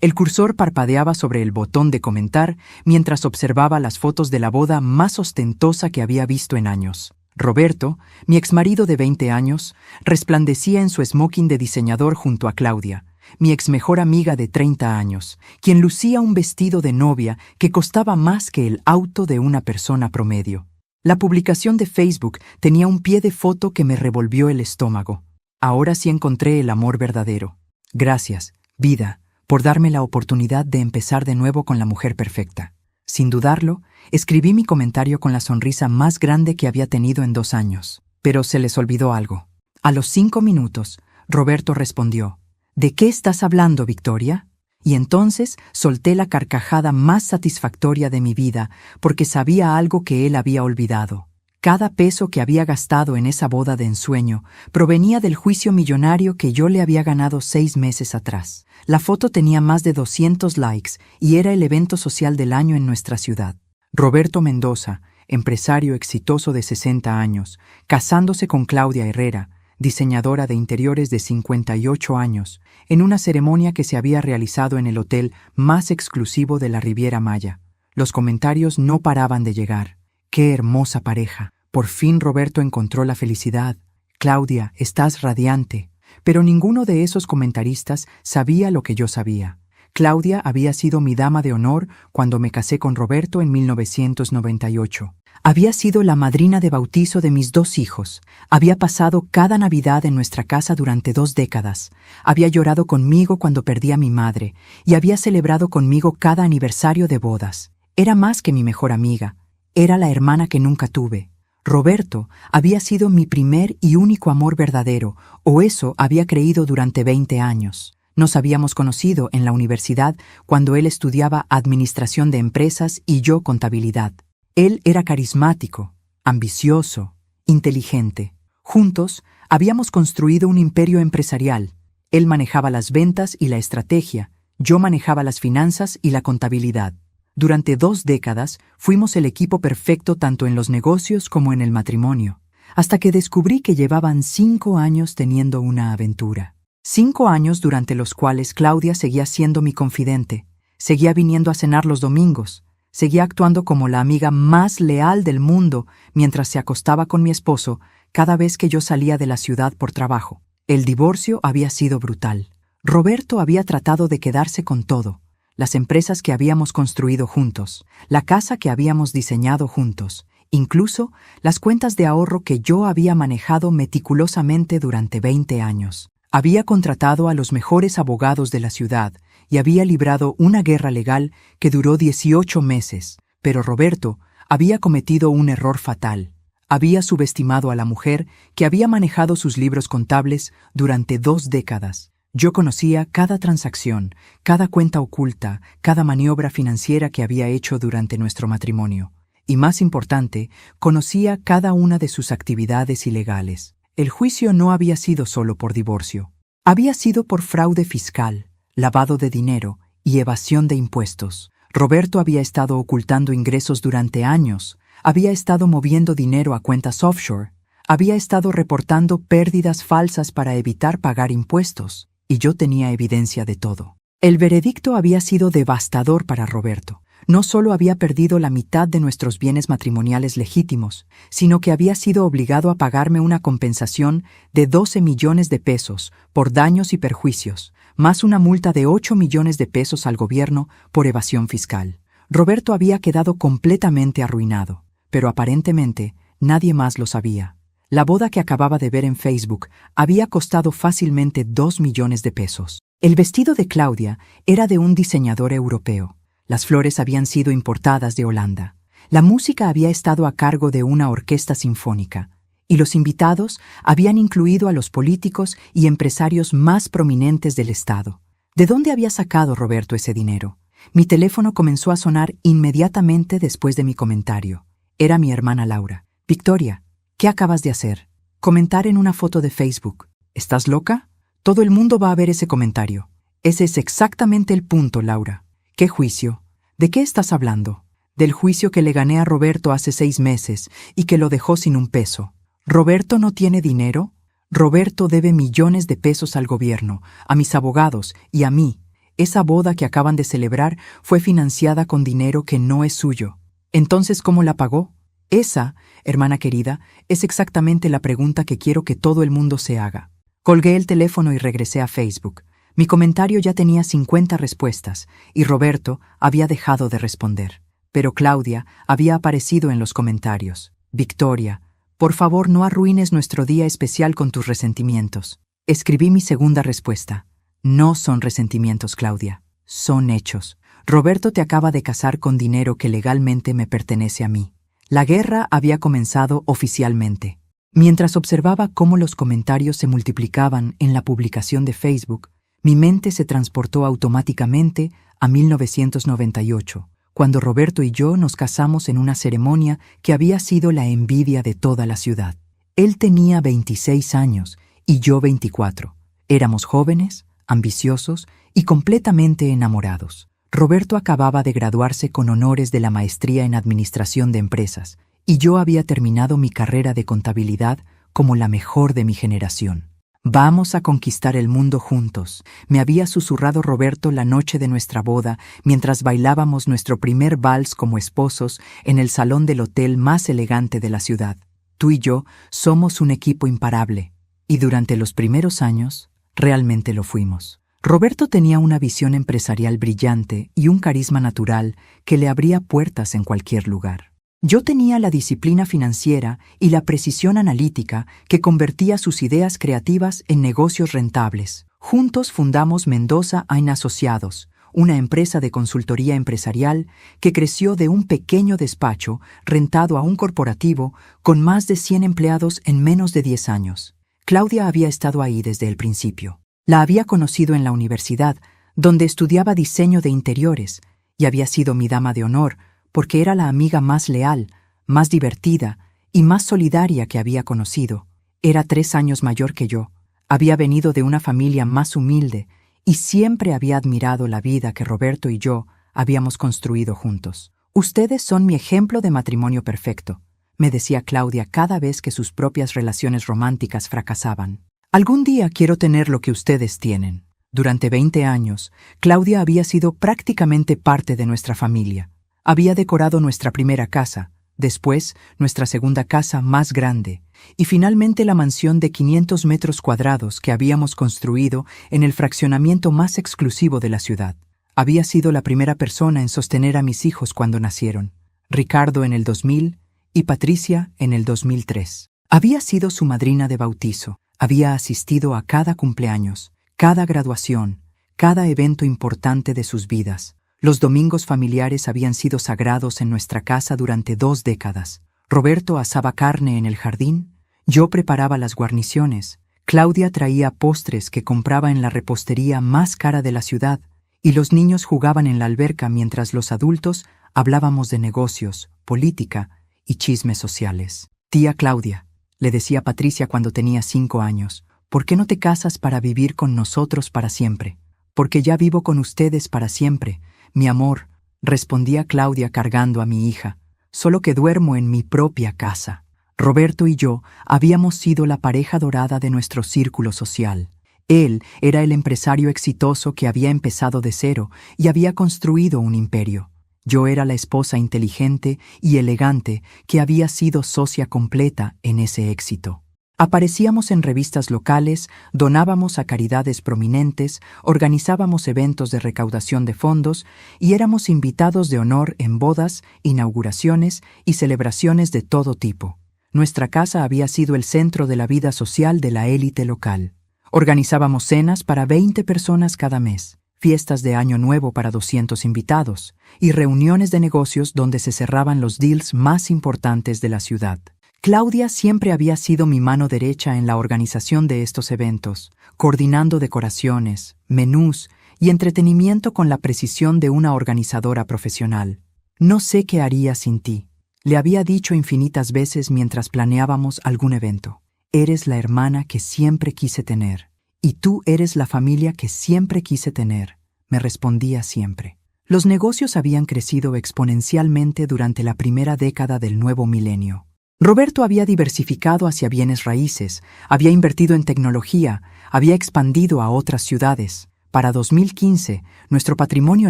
El cursor parpadeaba sobre el botón de comentar mientras observaba las fotos de la boda más ostentosa que había visto en años. Roberto, mi exmarido de 20 años, resplandecía en su smoking de diseñador junto a Claudia, mi exmejor amiga de 30 años, quien lucía un vestido de novia que costaba más que el auto de una persona promedio. La publicación de Facebook tenía un pie de foto que me revolvió el estómago. Ahora sí encontré el amor verdadero. Gracias, vida, por darme la oportunidad de empezar de nuevo con la mujer perfecta. Sin dudarlo, escribí mi comentario con la sonrisa más grande que había tenido en 2 años. Pero se les olvidó algo. A los 5 minutos, Roberto respondió: ¿De qué estás hablando, Victoria? Y entonces solté la carcajada más satisfactoria de mi vida, porque sabía algo que él había olvidado. Cada peso que había gastado en esa boda de ensueño provenía del juicio millonario que yo le había ganado 6 meses atrás. La foto tenía más de 200 likes y era el evento social del año en nuestra ciudad. Roberto Mendoza, empresario exitoso de 60 años, casándose con Claudia Herrera, diseñadora de interiores de 58 años, en una ceremonia que se había realizado en el hotel más exclusivo de la Riviera Maya. Los comentarios no paraban de llegar. ¡Qué hermosa pareja! Por fin Roberto encontró la felicidad. Claudia, estás radiante. Pero ninguno de esos comentaristas sabía lo que yo sabía. Claudia había sido mi dama de honor cuando me casé con Roberto en 1998. Había sido la madrina de bautizo de mis 2 hijos. Había pasado cada Navidad en nuestra casa durante 2 décadas. Había llorado conmigo cuando perdí a mi madre y había celebrado conmigo cada aniversario de bodas. Era más que mi mejor amiga. Era la hermana que nunca tuve. Roberto había sido mi primer y único amor verdadero, o eso había creído durante 20 años. Nos habíamos conocido en la universidad cuando él estudiaba administración de empresas y yo contabilidad. Él era carismático, ambicioso, inteligente. Juntos habíamos construido un imperio empresarial. Él manejaba las ventas y la estrategia, yo manejaba las finanzas y la contabilidad. Durante 2 décadas fuimos el equipo perfecto tanto en los negocios como en el matrimonio, hasta que descubrí que llevaban 5 años teniendo una aventura. 5 años durante los cuales Claudia seguía siendo mi confidente, seguía viniendo a cenar los domingos, seguía actuando como la amiga más leal del mundo mientras se acostaba con mi esposo cada vez que yo salía de la ciudad por trabajo. El divorcio había sido brutal. Roberto había tratado de quedarse con todo. Las empresas que habíamos construido juntos, la casa que habíamos diseñado juntos, incluso las cuentas de ahorro que yo había manejado meticulosamente durante 20 años. Había contratado a los mejores abogados de la ciudad y había librado una guerra legal que duró 18 meses, pero Roberto había cometido un error fatal. Había subestimado a la mujer que había manejado sus libros contables durante 2 décadas. Yo conocía cada transacción, cada cuenta oculta, cada maniobra financiera que había hecho durante nuestro matrimonio. Y más importante, conocía cada una de sus actividades ilegales. El juicio no había sido solo por divorcio. Había sido por fraude fiscal, lavado de dinero y evasión de impuestos. Roberto había estado ocultando ingresos durante años, había estado moviendo dinero a cuentas offshore, había estado reportando pérdidas falsas para evitar pagar impuestos. Y yo tenía evidencia de todo. El veredicto había sido devastador para Roberto. No solo había perdido la mitad de nuestros bienes matrimoniales legítimos, sino que había sido obligado a pagarme una compensación de 12 millones de pesos por daños y perjuicios, más una multa de 8 millones de pesos al gobierno por evasión fiscal. Roberto había quedado completamente arruinado, pero aparentemente nadie más lo sabía. La boda que acababa de ver en Facebook había costado fácilmente 2 millones de pesos. El vestido de Claudia era de un diseñador europeo. Las flores habían sido importadas de Holanda. La música había estado a cargo de una orquesta sinfónica. Y los invitados habían incluido a los políticos y empresarios más prominentes del estado. ¿De dónde había sacado Roberto ese dinero? Mi teléfono comenzó a sonar inmediatamente después de mi comentario. Era mi hermana Laura. Victoria, ¿qué acabas de hacer? Comentar en una foto de Facebook. ¿Estás loca? Todo el mundo va a ver ese comentario. Ese es exactamente el punto, Laura. ¿Qué juicio? ¿De qué estás hablando? Del juicio que le gané a Roberto hace 6 meses y que lo dejó sin un peso. ¿Roberto no tiene dinero? Roberto debe millones de pesos al gobierno, a mis abogados y a mí. Esa boda que acaban de celebrar fue financiada con dinero que no es suyo. Entonces, ¿cómo la pagó? Esa, hermana querida, es exactamente la pregunta que quiero que todo el mundo se haga. Colgué el teléfono y regresé a Facebook. Mi comentario ya tenía 50 respuestas, y Roberto había dejado de responder. Pero Claudia había aparecido en los comentarios. Victoria, por favor no arruines nuestro día especial con tus resentimientos. Escribí mi segunda respuesta. No son resentimientos, Claudia. Son hechos. Roberto te acaba de casar con dinero que legalmente me pertenece a mí. La guerra había comenzado oficialmente. Mientras observaba cómo los comentarios se multiplicaban en la publicación de Facebook, mi mente se transportó automáticamente a 1998, cuando Roberto y yo nos casamos en una ceremonia que había sido la envidia de toda la ciudad. Él tenía 26 años y yo 24. Éramos jóvenes, ambiciosos y completamente enamorados. Roberto acababa de graduarse con honores de la maestría en Administración de Empresas, y yo había terminado mi carrera de contabilidad como la mejor de mi generación. Vamos a conquistar el mundo juntos, me había susurrado Roberto la noche de nuestra boda mientras bailábamos nuestro primer vals como esposos en el salón del hotel más elegante de la ciudad. Tú y yo somos un equipo imparable, y durante los primeros años realmente lo fuimos. Roberto tenía una visión empresarial brillante y un carisma natural que le abría puertas en cualquier lugar. Yo tenía la disciplina financiera y la precisión analítica que convertía sus ideas creativas en negocios rentables. Juntos fundamos Mendoza Asociados, una empresa de consultoría empresarial que creció de un pequeño despacho rentado a un corporativo con más de 100 empleados en menos de 10 años. Claudia había estado ahí desde el principio. La había conocido en la universidad, donde estudiaba diseño de interiores, y había sido mi dama de honor porque era la amiga más leal, más divertida y más solidaria que había conocido. Era 3 años mayor que yo, había venido de una familia más humilde y siempre había admirado la vida que Roberto y yo habíamos construido juntos. Ustedes son mi ejemplo de matrimonio perfecto, me decía Claudia cada vez que sus propias relaciones románticas fracasaban. Algún día quiero tener lo que ustedes tienen. Durante 20 años, Claudia había sido prácticamente parte de nuestra familia. Había decorado nuestra primera casa, después nuestra segunda casa más grande, y finalmente la mansión de 500 metros cuadrados que habíamos construido en el fraccionamiento más exclusivo de la ciudad. Había sido la primera persona en sostener a mis hijos cuando nacieron, Ricardo en el 2000 y Patricia en el 2003. Había sido su madrina de bautizo. Había asistido a cada cumpleaños, cada graduación, cada evento importante de sus vidas. Los domingos familiares habían sido sagrados en nuestra casa durante 2 décadas. Roberto asaba carne en el jardín, yo preparaba las guarniciones, Claudia traía postres que compraba en la repostería más cara de la ciudad, y los niños jugaban en la alberca mientras los adultos hablábamos de negocios, política y chismes sociales. Tía Claudia, le decía Patricia cuando tenía 5 años, ¿por qué no te casas para vivir con nosotros para siempre? Porque ya vivo con ustedes para siempre, mi amor, respondía Claudia cargando a mi hija, solo que duermo en mi propia casa. Roberto y yo habíamos sido la pareja dorada de nuestro círculo social. Él era el empresario exitoso que había empezado de cero y había construido un imperio. Yo era la esposa inteligente y elegante que había sido socia completa en ese éxito. Aparecíamos en revistas locales, donábamos a caridades prominentes, organizábamos eventos de recaudación de fondos y éramos invitados de honor en bodas, inauguraciones y celebraciones de todo tipo. Nuestra casa había sido el centro de la vida social de la élite local. Organizábamos cenas para 20 personas cada mes, fiestas de Año Nuevo para 200 invitados y reuniones de negocios donde se cerraban los deals más importantes de la ciudad. Claudia siempre había sido mi mano derecha en la organización de estos eventos, coordinando decoraciones, menús y entretenimiento con la precisión de una organizadora profesional. No sé qué haría sin ti, le había dicho infinitas veces mientras planeábamos algún evento. Eres la hermana que siempre quise tener, y tú eres la familia que siempre quise tener, me respondía siempre. Los negocios habían crecido exponencialmente durante la primera década del nuevo milenio. Roberto había diversificado hacia bienes raíces, había invertido en tecnología, había expandido a otras ciudades. Para 2015, nuestro patrimonio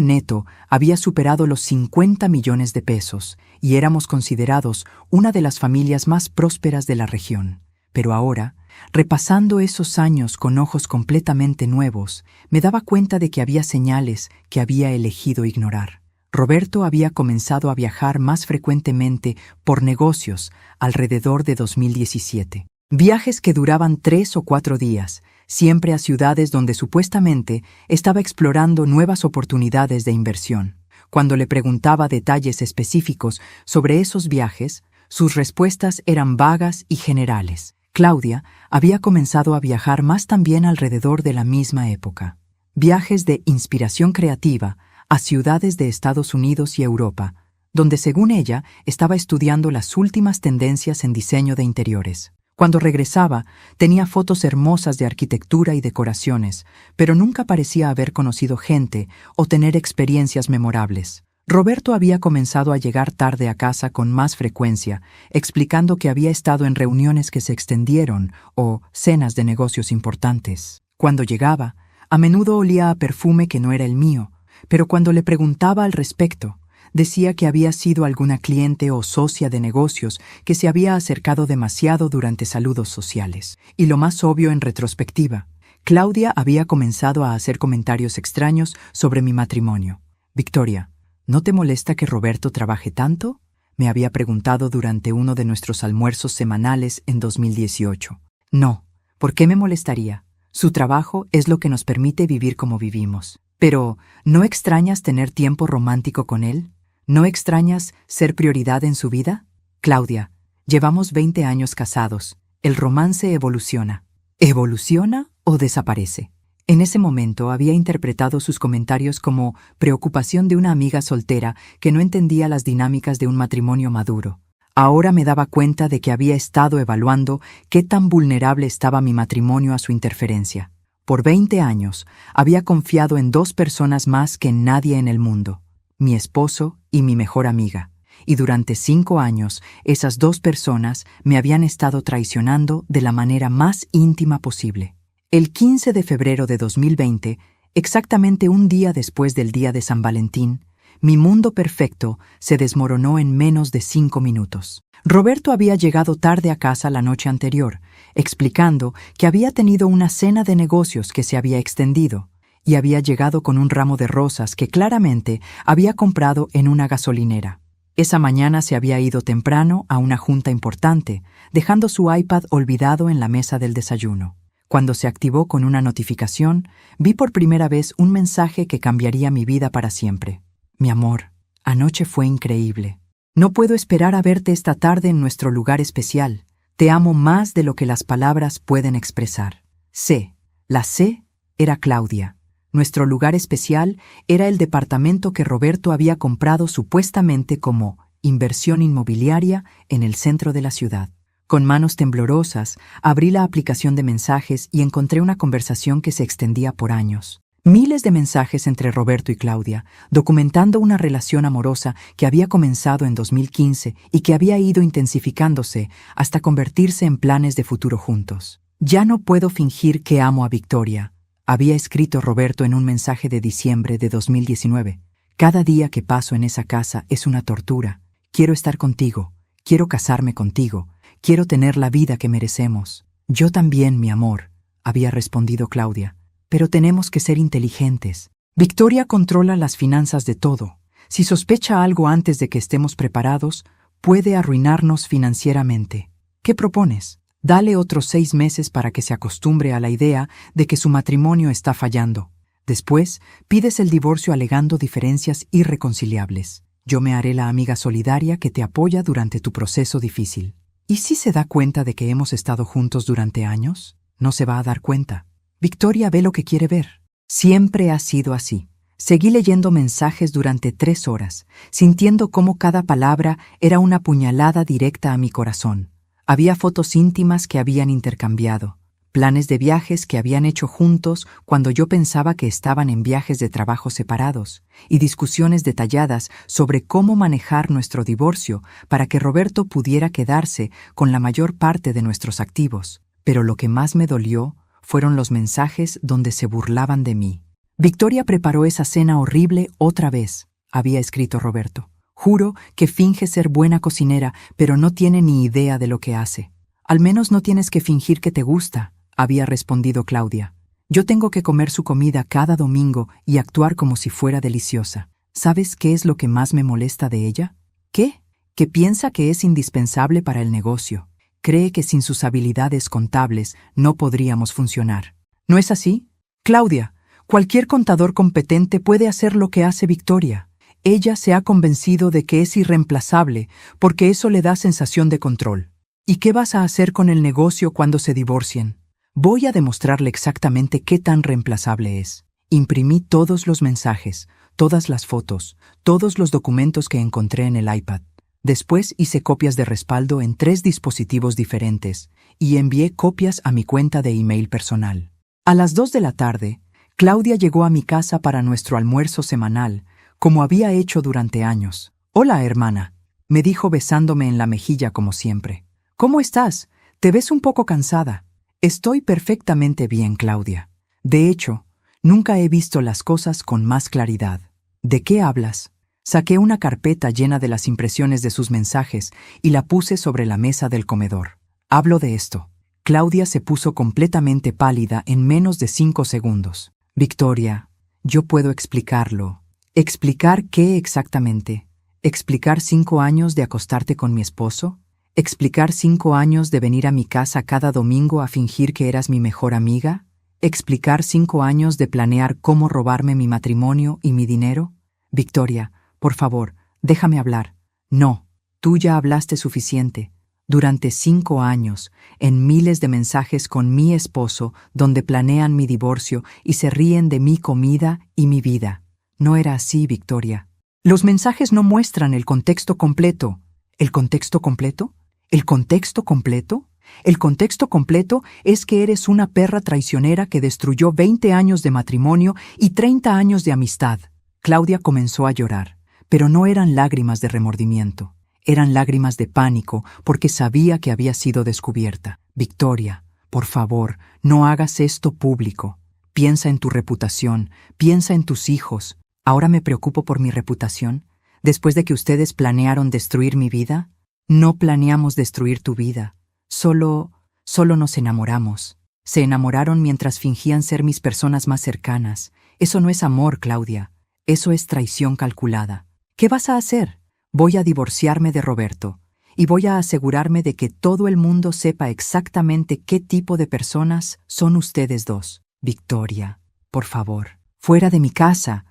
neto había superado los 50 millones de pesos y éramos considerados una de las familias más prósperas de la región. Pero ahora, repasando esos años con ojos completamente nuevos, me daba cuenta de que había señales que había elegido ignorar. Roberto había comenzado a viajar más frecuentemente por negocios alrededor de 2017. Viajes que duraban 3 o 4 días, siempre a ciudades donde supuestamente estaba explorando nuevas oportunidades de inversión. Cuando le preguntaba detalles específicos sobre esos viajes, sus respuestas eran vagas y generales. Claudia había comenzado a viajar más también alrededor de la misma época. Viajes de inspiración creativa a ciudades de Estados Unidos y Europa, donde según ella estaba estudiando las últimas tendencias en diseño de interiores. Cuando regresaba, tenía fotos hermosas de arquitectura y decoraciones, pero nunca parecía haber conocido gente o tener experiencias memorables. Roberto había comenzado a llegar tarde a casa con más frecuencia, explicando que había estado en reuniones que se extendieron o cenas de negocios importantes. Cuando llegaba, a menudo olía a perfume que no era el mío, pero cuando le preguntaba al respecto, decía que había sido alguna cliente o socia de negocios que se había acercado demasiado durante saludos sociales. Y lo más obvio en retrospectiva, Claudia había comenzado a hacer comentarios extraños sobre mi matrimonio. «Victoria, ¿no te molesta que Roberto trabaje tanto?», me había preguntado durante uno de nuestros almuerzos semanales en 2018. «No, ¿por qué me molestaría? Su trabajo es lo que nos permite vivir como vivimos. Pero, ¿no extrañas tener tiempo romántico con él? ¿No extrañas ser prioridad en su vida? Claudia, llevamos 20 años casados. El romance evoluciona. ¿Evoluciona o desaparece?». En ese momento había interpretado sus comentarios como preocupación de una amiga soltera que no entendía las dinámicas de un matrimonio maduro. Ahora me daba cuenta de que había estado evaluando qué tan vulnerable estaba mi matrimonio a su interferencia. Por 20 años había confiado en 2 personas más que en nadie en el mundo, mi esposo y mi mejor amiga, y durante 5 años esas 2 personas me habían estado traicionando de la manera más íntima posible. El 15 de febrero de 2020, exactamente un día después del día de San Valentín, mi mundo perfecto se desmoronó en menos de 5 minutos. Roberto había llegado tarde a casa la noche anterior, explicando que había tenido una cena de negocios que se había extendido, y había llegado con un ramo de rosas que claramente había comprado en una gasolinera. Esa mañana se había ido temprano a una junta importante, dejando su iPad olvidado en la mesa del desayuno. Cuando se activó con una notificación, vi por primera vez un mensaje que cambiaría mi vida para siempre. «Mi amor, anoche fue increíble. No puedo esperar a verte esta tarde en nuestro lugar especial. Te amo más de lo que las palabras pueden expresar». La C era Claudia. Nuestro lugar especial era el departamento que Roberto había comprado supuestamente como inversión inmobiliaria en el centro de la ciudad. Con manos temblorosas, abrí la aplicación de mensajes y encontré una conversación que se extendía por años. Miles de mensajes entre Roberto y Claudia, documentando una relación amorosa que había comenzado en 2015 y que había ido intensificándose hasta convertirse en planes de futuro juntos. «Ya no puedo fingir que amo a Victoria», había escrito Roberto en un mensaje de diciembre de 2019. «Cada día que paso en esa casa es una tortura. Quiero estar contigo, quiero casarme contigo, quiero tener la vida que merecemos». «Yo también, mi amor», había respondido Claudia. «Pero tenemos que ser inteligentes. Victoria controla las finanzas de todo. Si sospecha algo antes de que estemos preparados, puede arruinarnos financieramente. ¿Qué propones? Dale otros 6 meses para que se acostumbre a la idea de que su matrimonio está fallando. Después, pides el divorcio alegando diferencias irreconciliables. Yo me haré la amiga solidaria que te apoya durante tu proceso difícil». ¿Y si se da cuenta de que hemos estado juntos durante años? No se va a dar cuenta. Victoria ve lo que quiere ver. Siempre ha sido así. Seguí leyendo mensajes durante 3 horas, sintiendo cómo cada palabra era una puñalada directa a mi corazón. Había fotos íntimas que habían intercambiado, planes de viajes que habían hecho juntos cuando yo pensaba que estaban en viajes de trabajo separados, y discusiones detalladas sobre cómo manejar nuestro divorcio para que Roberto pudiera quedarse con la mayor parte de nuestros activos. Pero lo que más me dolió fueron los mensajes donde se burlaban de mí. Victoria preparó esa cena horrible otra vez, había escrito Roberto. Juro que finge ser buena cocinera, pero no tiene ni idea de lo que hace. Al menos no tienes que fingir que te gusta, había respondido Claudia. Yo tengo que comer su comida cada domingo y actuar como si fuera deliciosa. ¿Sabes qué es lo que más me molesta de ella? ¿Qué? Que piensa que es indispensable para el negocio. Cree que sin sus habilidades contables no podríamos funcionar. ¿No es así? Claudia, cualquier contador competente puede hacer lo que hace Victoria. Ella se ha convencido de que es irreemplazable porque eso le da sensación de control. ¿Y qué vas a hacer con el negocio cuando se divorcien? Voy a demostrarle exactamente qué tan reemplazable es. Imprimí todos los mensajes, todas las fotos, todos los documentos que encontré en el iPad. Después hice copias de respaldo en 3 dispositivos diferentes y envié copias a mi cuenta de email personal. A las 2 de la tarde, Claudia llegó a mi casa para nuestro almuerzo semanal, como había hecho durante años. «Hola, hermana», me dijo besándome en la mejilla como siempre. «¿Cómo estás? Te ves un poco cansada». «Estoy perfectamente bien, Claudia. De hecho, nunca he visto las cosas con más claridad». «¿De qué hablas?» Saqué una carpeta llena de las impresiones de sus mensajes y la puse sobre la mesa del comedor. «Hablo de esto». Claudia se puso completamente pálida en menos de 5 segundos. «Victoria, yo puedo explicarlo». «¿Explicar qué exactamente? ¿Explicar 5 años de acostarte con mi esposo? ¿Explicar 5 años de venir a mi casa cada domingo a fingir que eras mi mejor amiga? ¿Explicar 5 años de planear cómo robarme mi matrimonio y mi dinero? Victoria, por favor, déjame hablar». «No, tú ya hablaste suficiente. Durante 5 años, en miles de mensajes con mi esposo, donde planean mi divorcio y se ríen de mi comida y mi vida». «No era así, Victoria. Los mensajes no muestran el contexto completo». ¿El contexto completo? ¿El contexto completo? El contexto completo es que eres una perra traicionera que destruyó 20 años de matrimonio y 30 años de amistad». Claudia comenzó a llorar, pero no eran lágrimas de remordimiento. Eran lágrimas de pánico porque sabía que había sido descubierta. «Victoria, por favor, no hagas esto público. Piensa en tu reputación, piensa en tus hijos». «¿Ahora me preocupo por mi reputación? ¿Después de que ustedes planearon destruir mi vida?» «No planeamos destruir tu vida. Solo nos enamoramos». «Se enamoraron mientras fingían ser mis personas más cercanas. Eso no es amor, Claudia. Eso es traición calculada». «¿Qué vas a hacer?» «Voy a divorciarme de Roberto y voy a asegurarme de que todo el mundo sepa exactamente qué tipo de personas son ustedes dos». «Victoria, por favor, fuera de mi casa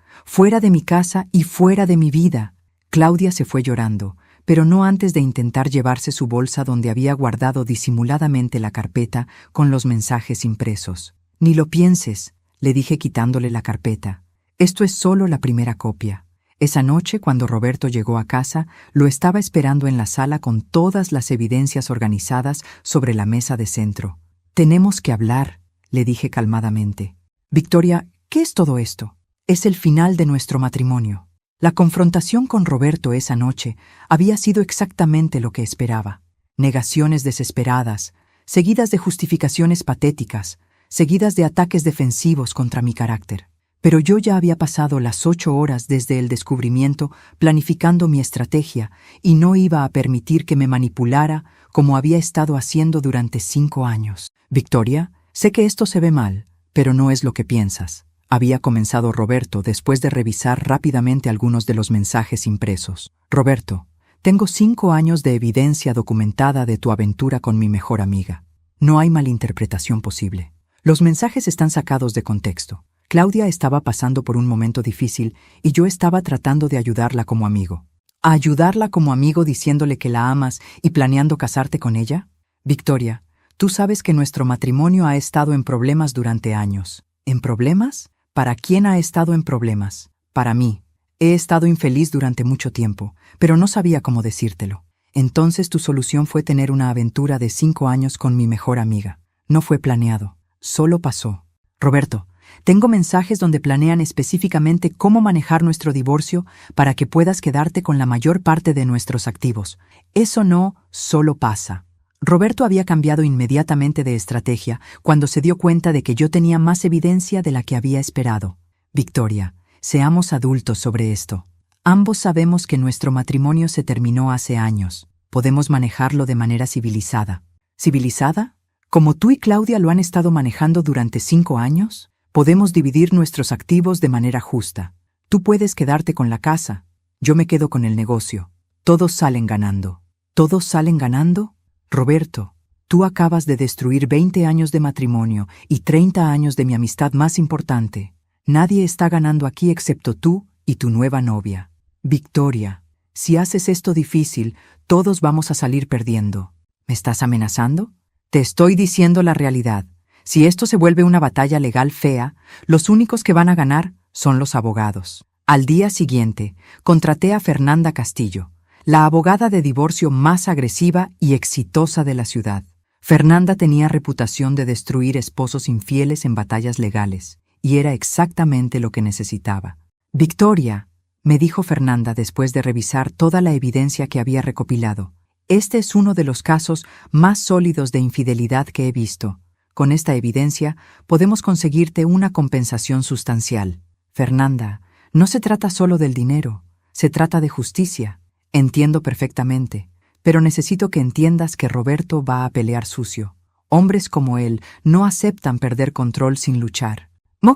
y fuera de mi vida». Claudia se fue llorando, pero no antes de intentar llevarse su bolsa donde había guardado disimuladamente la carpeta con los mensajes impresos. «Ni lo pienses», le dije quitándole la carpeta. «Esto es solo la primera copia». Esa noche, cuando Roberto llegó a casa, lo estaba esperando en la sala con todas las evidencias organizadas sobre la mesa de centro. «Tenemos que hablar», le dije calmadamente. «Victoria, ¿qué es todo esto?» «Es el final de nuestro matrimonio». La confrontación con Roberto esa noche había sido exactamente lo que esperaba. Negaciones desesperadas, seguidas de justificaciones patéticas, seguidas de ataques defensivos contra mi carácter. Pero yo ya había pasado las 8 horas desde el descubrimiento planificando mi estrategia y no iba a permitir que me manipulara como había estado haciendo durante 5 años. «Victoria, sé que esto se ve mal, pero no es lo que piensas», había comenzado Roberto después de revisar rápidamente algunos de los mensajes impresos. «Roberto, tengo 5 años de evidencia documentada de tu aventura con mi mejor amiga. No hay malinterpretación posible. Los mensajes están sacados de contexto. Claudia estaba pasando por un momento difícil y yo estaba tratando de ayudarla como amigo». ¿A ayudarla como amigo diciéndole que la amas y planeando casarte con ella? «Victoria, tú sabes que nuestro matrimonio ha estado en problemas durante años». ¿En problemas? ¿Para quién ha estado en problemas? Para mí. He estado infeliz durante mucho tiempo, pero no sabía cómo decírtelo. Entonces tu solución fue tener una aventura de 5 años con mi mejor amiga. No fue planeado, solo pasó. Roberto, tengo mensajes donde planean específicamente cómo manejar nuestro divorcio para que puedas quedarte con la mayor parte de nuestros activos. Eso no solo pasa. Roberto había cambiado inmediatamente de estrategia cuando se dio cuenta de que yo tenía más evidencia de la que había esperado. Victoria, seamos adultos sobre esto. Ambos sabemos que nuestro matrimonio se terminó hace años. Podemos manejarlo de manera civilizada. ¿Civilizada? ¿Como tú y Claudia lo han estado manejando durante 5 años? Podemos dividir nuestros activos de manera justa. Tú puedes quedarte con la casa. Yo me quedo con el negocio. Todos salen ganando. ¿Todos salen ganando? Roberto, tú acabas de destruir 20 años de matrimonio y 30 años de mi amistad más importante. Nadie está ganando aquí excepto tú y tu nueva novia. Victoria, si haces esto difícil, todos vamos a salir perdiendo. ¿Me estás amenazando? Te estoy diciendo la realidad. Si esto se vuelve una batalla legal fea, los únicos que van a ganar son los abogados. Al día siguiente, contraté a Fernanda Castillo, la abogada de divorcio más agresiva y exitosa de la ciudad. Fernanda tenía reputación de destruir esposos infieles en batallas legales, y era exactamente lo que necesitaba. Victoria, me dijo Fernanda después de revisar toda la evidencia que había recopilado, este es uno de los casos más sólidos de infidelidad que he visto. Con esta evidencia podemos conseguirte una compensación sustancial. Fernanda, no se trata solo del dinero, se trata de justicia. Entiendo perfectamente, pero necesito que entiendas que Roberto va a pelear sucio. Hombres como él no aceptan perder control sin luchar.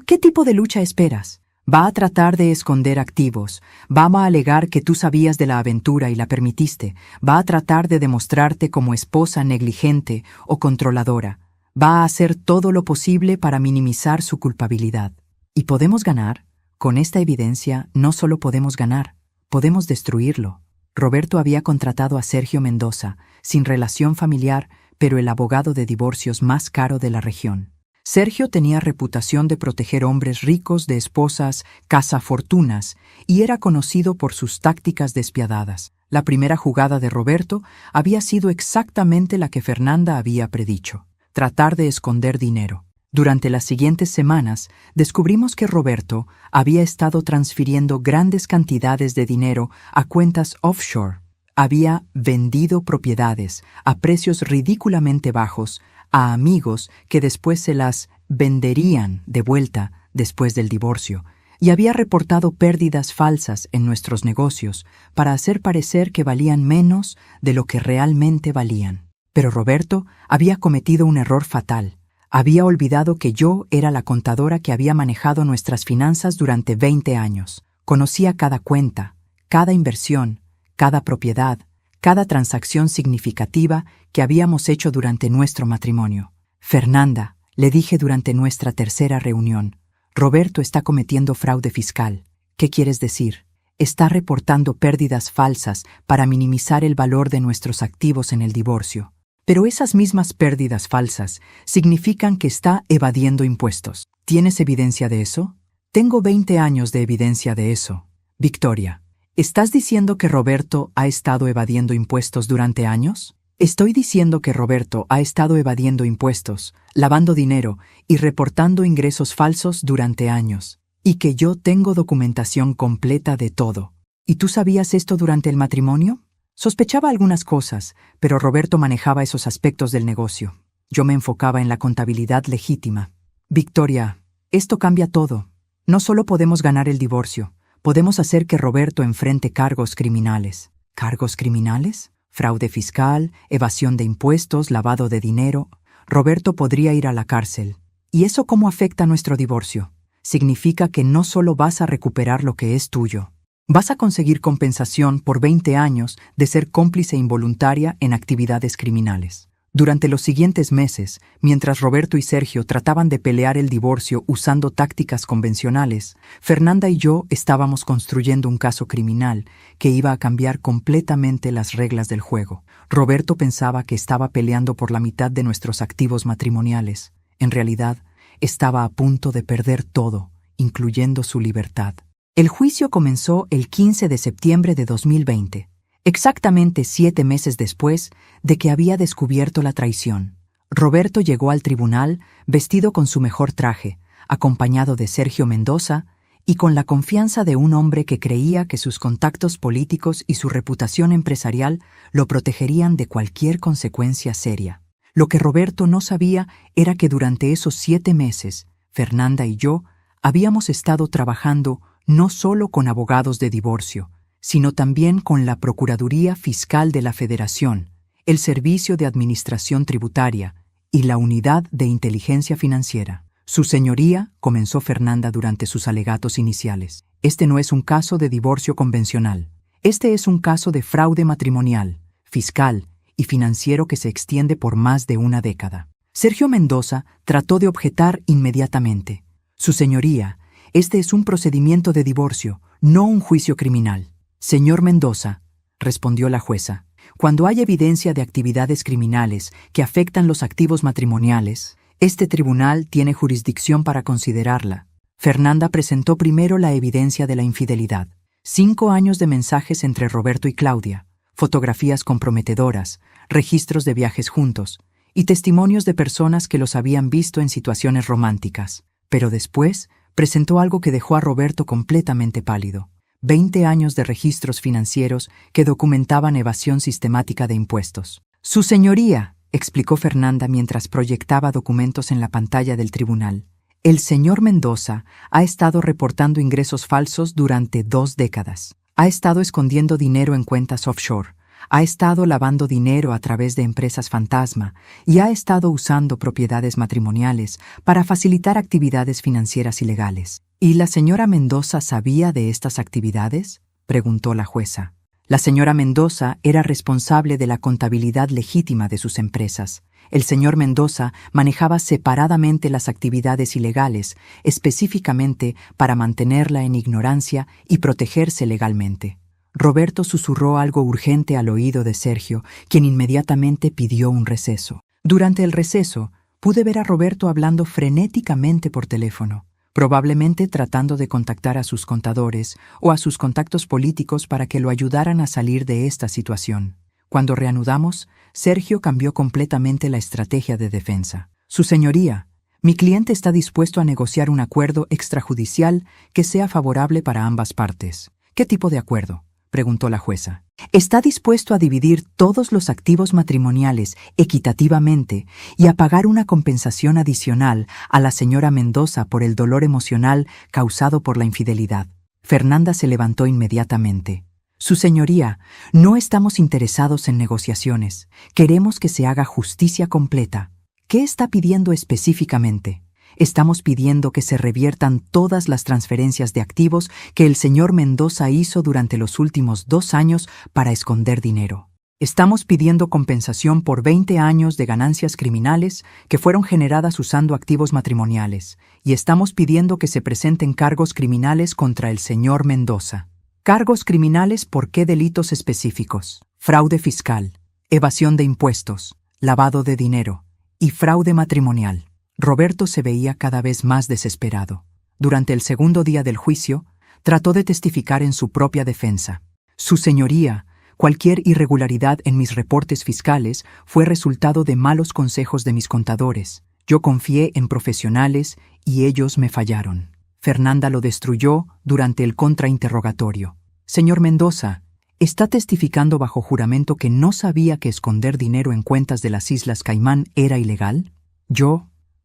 ¿Qué tipo de lucha esperas? Va a tratar de esconder activos, va a alegar que tú sabías de la aventura y la permitiste, va a tratar de demostrarte como esposa negligente o controladora, va a hacer todo lo posible para minimizar su culpabilidad. ¿Y podemos ganar? Con esta evidencia no solo podemos ganar, podemos destruirlo. Roberto había contratado a Sergio Mendoza, sin relación familiar, pero el abogado de divorcios más caro de la región. Sergio tenía reputación de proteger hombres ricos de esposas cazafortunas y era conocido por sus tácticas despiadadas. La primera jugada de Roberto había sido exactamente la que Fernanda había predicho: tratar de esconder dinero. Durante las siguientes semanas, descubrimos que Roberto había estado transfiriendo grandes cantidades de dinero a cuentas offshore. Había vendido propiedades a precios ridículamente bajos a amigos que después se las venderían de vuelta después del divorcio, y había reportado pérdidas falsas en nuestros negocios para hacer parecer que valían menos de lo que realmente valían. Pero Roberto había cometido un error fatal. Había olvidado que yo era la contadora que había manejado nuestras finanzas durante 20 años. Conocía cada cuenta, cada inversión, cada propiedad, cada transacción significativa que habíamos hecho durante nuestro matrimonio. Fernanda, le dije durante nuestra tercera reunión, Roberto está cometiendo fraude fiscal. ¿Qué quieres decir? Está reportando pérdidas falsas para minimizar el valor de nuestros activos en el divorcio. Pero esas mismas pérdidas falsas significan que está evadiendo impuestos. ¿Tienes evidencia de eso? Tengo 20 años de evidencia de eso. Victoria, ¿estás diciendo que Roberto ha estado evadiendo impuestos durante años? Estoy diciendo que Roberto ha estado evadiendo impuestos, lavando dinero y reportando ingresos falsos durante años, y que yo tengo documentación completa de todo. ¿Y tú sabías esto durante el matrimonio? Sospechaba algunas cosas, pero Roberto manejaba esos aspectos del negocio. Yo me enfocaba en la contabilidad legítima. Victoria, esto cambia todo. No solo podemos ganar el divorcio, podemos hacer que Roberto enfrente cargos criminales. ¿Cargos criminales? Fraude fiscal, evasión de impuestos, lavado de dinero. Roberto podría ir a la cárcel. ¿Y eso cómo afecta nuestro divorcio? Significa que no solo vas a recuperar lo que es tuyo, vas a conseguir compensación por 20 años de ser cómplice involuntaria en actividades criminales. Durante los siguientes meses, mientras Roberto y Sergio trataban de pelear el divorcio usando tácticas convencionales, Fernanda y yo estábamos construyendo un caso criminal que iba a cambiar completamente las reglas del juego. Roberto pensaba que estaba peleando por la mitad de nuestros activos matrimoniales. En realidad, estaba a punto de perder todo, incluyendo su libertad. El juicio comenzó el 15 de septiembre de 2020. Exactamente 7 meses después de que había descubierto la traición. Roberto llegó al tribunal vestido con su mejor traje, acompañado de Sergio Mendoza y con la confianza de un hombre que creía que sus contactos políticos y su reputación empresarial lo protegerían de cualquier consecuencia seria. Lo que Roberto no sabía era que durante esos 7 meses, Fernanda y yo Habíamos estado trabajando no solo con abogados de divorcio, sino también con la Procuraduría Fiscal de la Federación, el Servicio de Administración Tributaria y la Unidad de Inteligencia Financiera. Su señoría, comenzó Fernanda durante sus alegatos iniciales. Este no es un caso de divorcio convencional. Este es un caso de fraude matrimonial, fiscal y financiero que se extiende por más de una década. Sergio Mendoza trató de objetar inmediatamente. Su señoría, este es un procedimiento de divorcio, no un juicio criminal. Señor Mendoza, respondió la jueza, cuando hay evidencia de actividades criminales que afectan los activos matrimoniales, este tribunal tiene jurisdicción para considerarla. Fernanda presentó primero la evidencia de la infidelidad. 5 años de mensajes entre Roberto y Claudia, fotografías comprometedoras, registros de viajes juntos y testimonios de personas que los habían visto en situaciones románticas. Pero después presentó algo que dejó a Roberto completamente pálido. 20 años de registros financieros que documentaban evasión sistemática de impuestos. Su señoría, explicó Fernanda mientras proyectaba documentos en la pantalla del tribunal. El señor Mendoza ha estado reportando ingresos falsos durante 2 décadas. Ha estado escondiendo dinero en cuentas offshore. Ha estado lavando dinero a través de empresas fantasma y ha estado usando propiedades matrimoniales para facilitar actividades financieras ilegales. ¿Y la señora Mendoza sabía de estas actividades?, preguntó la jueza. La señora Mendoza era responsable de la contabilidad legítima de sus empresas. El señor Mendoza manejaba separadamente las actividades ilegales, específicamente para mantenerla en ignorancia y protegerse legalmente. Roberto susurró algo urgente al oído de Sergio, quien inmediatamente pidió un receso. Durante el receso, pude ver a Roberto hablando frenéticamente por teléfono, probablemente tratando de contactar a sus contadores o a sus contactos políticos para que lo ayudaran a salir de esta situación. Cuando reanudamos, Sergio cambió completamente la estrategia de defensa. Su señoría, mi cliente está dispuesto a negociar un acuerdo extrajudicial que sea favorable para ambas partes. ¿Qué tipo de acuerdo?, preguntó la jueza. Está dispuesto a dividir todos los activos matrimoniales equitativamente y a pagar una compensación adicional a la señora Mendoza por el dolor emocional causado por la infidelidad. Fernanda se levantó inmediatamente. Su señoría, no estamos interesados en negociaciones. Queremos que se haga justicia completa. ¿Qué está pidiendo específicamente? Estamos pidiendo que se reviertan todas las transferencias de activos que el señor Mendoza hizo durante los últimos 2 años para esconder dinero. Estamos pidiendo compensación por 20 años de ganancias criminales que fueron generadas usando activos matrimoniales, y estamos pidiendo que se presenten cargos criminales contra el señor Mendoza. ¿Cargos criminales por qué delitos específicos? Fraude fiscal, evasión de impuestos, lavado de dinero y fraude matrimonial. Roberto se veía cada vez más desesperado. Durante el segundo día del juicio, trató de testificar en su propia defensa. Su señoría, cualquier irregularidad en mis reportes fiscales fue resultado de malos consejos de mis contadores. Yo confié en profesionales y ellos me fallaron. Fernanda lo destruyó durante el contrainterrogatorio. Señor Mendoza, ¿está testificando bajo juramento que no sabía que esconder dinero en cuentas de las Islas Caimán era ilegal?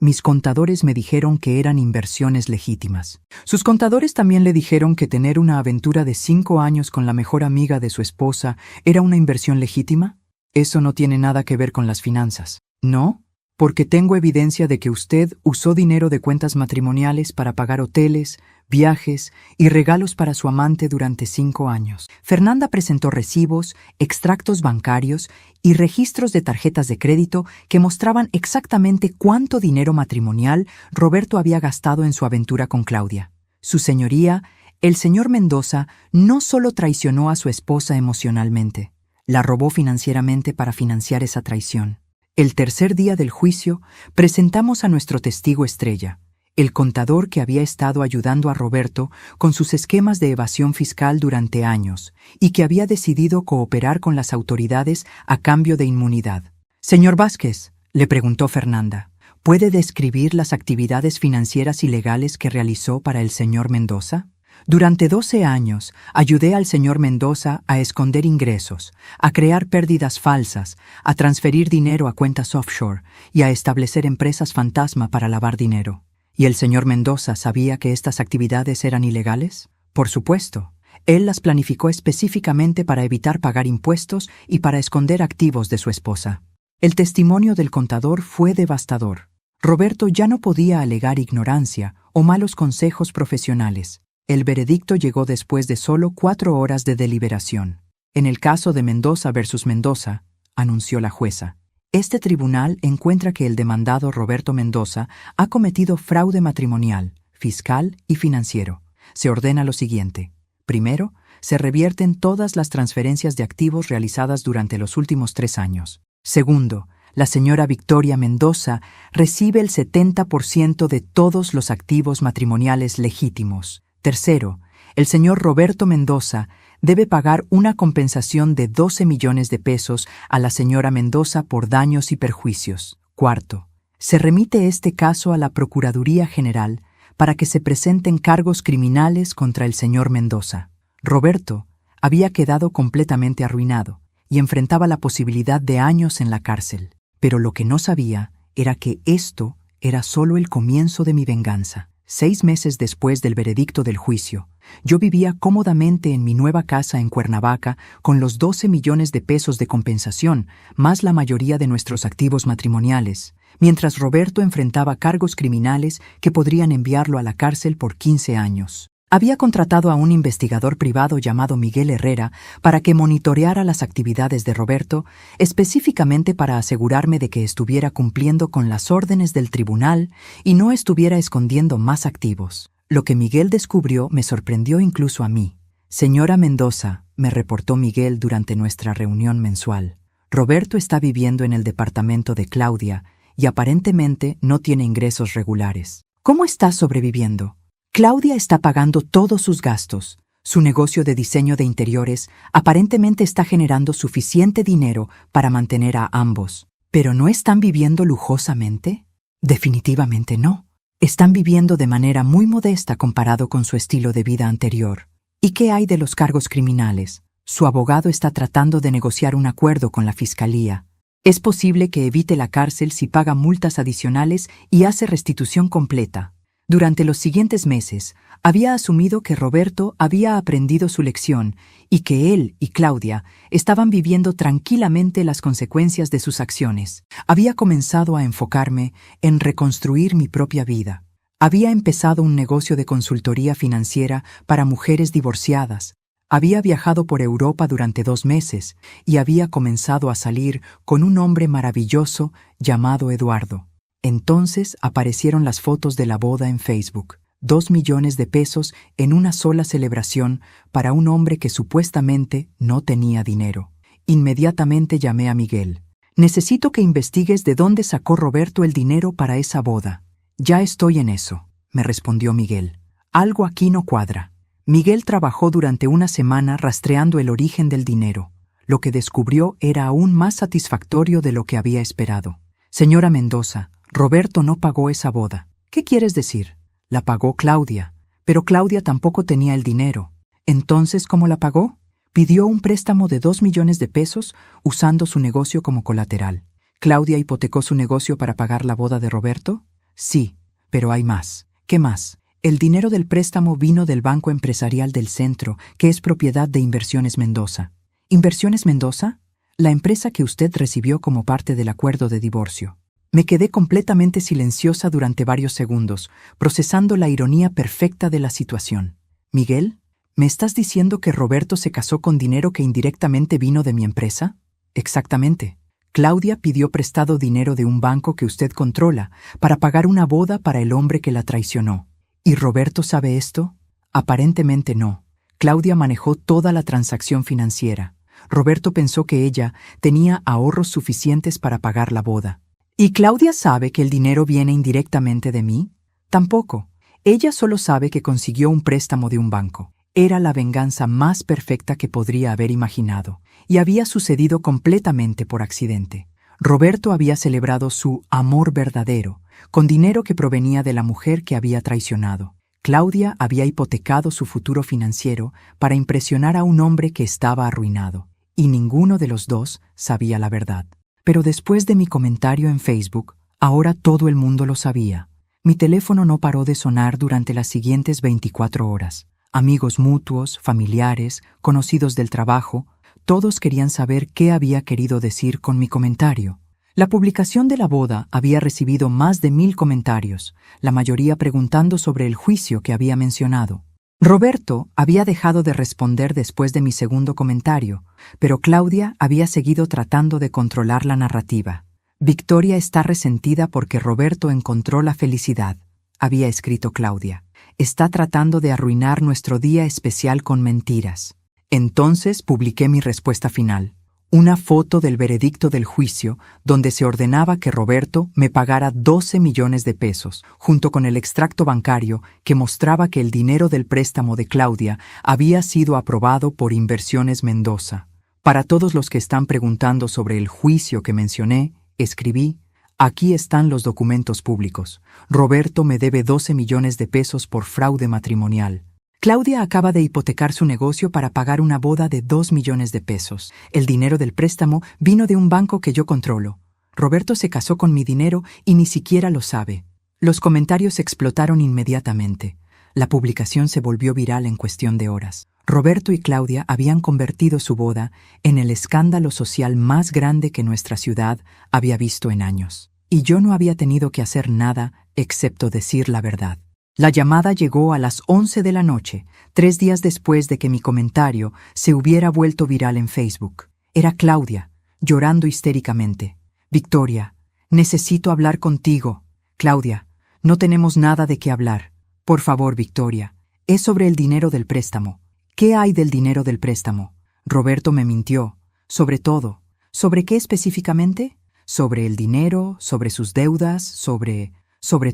Mis contadores me dijeron que eran inversiones legítimas. ¿Sus contadores también le dijeron que tener una aventura de 5 años con la mejor amiga de su esposa era una inversión legítima? Eso no tiene nada que ver con las finanzas. ¿No? Porque tengo evidencia de que usted usó dinero de cuentas matrimoniales para pagar hoteles, viajes y regalos para su amante durante 5 años. Fernanda presentó recibos, extractos bancarios y registros de tarjetas de crédito que mostraban exactamente cuánto dinero matrimonial Roberto había gastado en su aventura con Claudia. Su señoría, el señor Mendoza, no solo traicionó a su esposa emocionalmente, la robó financieramente para financiar esa traición. El tercer día del juicio, presentamos a nuestro testigo estrella, el contador que había estado ayudando a Roberto con sus esquemas de evasión fiscal durante años y que había decidido cooperar con las autoridades a cambio de inmunidad. Señor Vázquez, le preguntó Fernanda, ¿puede describir las actividades financieras ilegales que realizó para el señor Mendoza? Durante 12 años, ayudé al señor Mendoza a esconder ingresos, a crear pérdidas falsas, a transferir dinero a cuentas offshore y a establecer empresas fantasma para lavar dinero. ¿Y el señor Mendoza sabía que estas actividades eran ilegales? Por supuesto. Él las planificó específicamente para evitar pagar impuestos y para esconder activos de su esposa. El testimonio del contador fue devastador. Roberto ya no podía alegar ignorancia o malos consejos profesionales. El veredicto llegó después de solo 4 horas de deliberación. En el caso de Mendoza versus Mendoza, anunció la jueza, este tribunal encuentra que el demandado Roberto Mendoza ha cometido fraude matrimonial, fiscal y financiero. Se ordena lo siguiente. Primero, se revierten todas las transferencias de activos realizadas durante los últimos 3 años. Segundo, la señora Victoria Mendoza recibe el 70% de todos los activos matrimoniales legítimos. Tercero, el señor Roberto Mendoza debe pagar una compensación de 12 millones de pesos a la señora Mendoza por daños y perjuicios. Cuarto, se remite este caso a la Procuraduría General para que se presenten cargos criminales contra el señor Mendoza. Roberto había quedado completamente arruinado y enfrentaba la posibilidad de años en la cárcel. Pero lo que no sabía era que esto era solo el comienzo de mi venganza. 6 meses después del veredicto del juicio, yo vivía cómodamente en mi nueva casa en Cuernavaca con los 12 millones de pesos de compensación, más la mayoría de nuestros activos matrimoniales, mientras Roberto enfrentaba cargos criminales que podrían enviarlo a la cárcel por 15 años. Había contratado a un investigador privado llamado Miguel Herrera para que monitoreara las actividades de Roberto, específicamente para asegurarme de que estuviera cumpliendo con las órdenes del tribunal y no estuviera escondiendo más activos. Lo que Miguel descubrió me sorprendió incluso a mí. Señora Mendoza, me reportó Miguel durante nuestra reunión mensual, Roberto está viviendo en el departamento de Claudia y aparentemente no tiene ingresos regulares. ¿Cómo está sobreviviendo? Claudia está pagando todos sus gastos. Su negocio de diseño de interiores aparentemente está generando suficiente dinero para mantener a ambos. ¿Pero no están viviendo lujosamente? Definitivamente no. Están viviendo de manera muy modesta comparado con su estilo de vida anterior. ¿Y qué hay de los cargos criminales? Su abogado está tratando de negociar un acuerdo con la fiscalía. Es posible que evite la cárcel si paga multas adicionales y hace restitución completa. Durante los siguientes meses, había asumido que Roberto había aprendido su lección y que él y Claudia estaban viviendo tranquilamente las consecuencias de sus acciones. Había comenzado a enfocarme en reconstruir mi propia vida. Había empezado un negocio de consultoría financiera para mujeres divorciadas. Había viajado por Europa durante 2 meses y había comenzado a salir con un hombre maravilloso llamado Eduardo. Entonces aparecieron las fotos de la boda en Facebook. 2 millones de pesos en una sola celebración para un hombre que supuestamente no tenía dinero. Inmediatamente llamé a Miguel. Necesito que investigues de dónde sacó Roberto el dinero para esa boda. Ya estoy en eso, me respondió Miguel. Algo aquí no cuadra. Miguel trabajó durante una semana rastreando el origen del dinero. Lo que descubrió era aún más satisfactorio de lo que había esperado. Señora Mendoza, Roberto no pagó esa boda. ¿Qué quieres decir? La pagó Claudia, pero Claudia tampoco tenía el dinero. Entonces, ¿cómo la pagó? Pidió un préstamo de 2 millones de pesos usando su negocio como colateral. ¿Claudia hipotecó su negocio para pagar la boda de Roberto? Sí, pero hay más. ¿Qué más? El dinero del préstamo vino del Banco Empresarial del Centro, que es propiedad de Inversiones Mendoza. ¿Inversiones Mendoza? La empresa que usted recibió como parte del acuerdo de divorcio. Me quedé completamente silenciosa durante varios segundos, procesando la ironía perfecta de la situación. Miguel, ¿me estás diciendo que Roberto se casó con dinero que indirectamente vino de mi empresa? Exactamente. Claudia pidió prestado dinero de un banco que usted controla para pagar una boda para el hombre que la traicionó. ¿Y Roberto sabe esto? Aparentemente no. Claudia manejó toda la transacción financiera. Roberto pensó que ella tenía ahorros suficientes para pagar la boda. ¿Y Claudia sabe que el dinero viene indirectamente de mí? Tampoco. Ella solo sabe que consiguió un préstamo de un banco. Era la venganza más perfecta que podría haber imaginado, y había sucedido completamente por accidente. Roberto había celebrado su amor verdadero, con dinero que provenía de la mujer que había traicionado. Claudia había hipotecado su futuro financiero para impresionar a un hombre que estaba arruinado, y ninguno de los dos sabía la verdad. Pero después de mi comentario en Facebook, ahora todo el mundo lo sabía. Mi teléfono no paró de sonar durante las siguientes 24 horas. Amigos mutuos, familiares, conocidos del trabajo, todos querían saber qué había querido decir con mi comentario. La publicación de la boda había recibido más de 1000 comentarios, la mayoría preguntando sobre el juicio que había mencionado. Roberto había dejado de responder después de mi segundo comentario, pero Claudia había seguido tratando de controlar la narrativa. Victoria está resentida porque Roberto encontró la felicidad, había escrito Claudia. Está tratando de arruinar nuestro día especial con mentiras. Entonces publiqué mi respuesta final. Una foto del veredicto del juicio donde se ordenaba que Roberto me pagara 12 millones de pesos, junto con el extracto bancario que mostraba que el dinero del préstamo de Claudia había sido aprobado por Inversiones Mendoza. Para todos los que están preguntando sobre el juicio que mencioné, escribí: aquí están los documentos públicos. Roberto me debe 12 millones de pesos por fraude matrimonial. Claudia acaba de hipotecar su negocio para pagar una boda de 2 millones de pesos. El dinero del préstamo vino de un banco que yo controlo. Roberto se casó con mi dinero y ni siquiera lo sabe. Los comentarios explotaron inmediatamente. La publicación se volvió viral en cuestión de horas. Roberto y Claudia habían convertido su boda en el escándalo social más grande que nuestra ciudad había visto en años. Y yo no había tenido que hacer nada excepto decir la verdad. La llamada llegó a las 11 de la noche, 3 días después de que mi comentario se hubiera vuelto viral en Facebook. Era Claudia, llorando histéricamente. Victoria, necesito hablar contigo. Claudia, no tenemos nada de qué hablar. Por favor, Victoria, es sobre el dinero del préstamo. ¿Qué hay del dinero del préstamo? Roberto me mintió. Sobre todo. ¿Sobre qué específicamente? Sobre el dinero, sobre sus deudas, sobre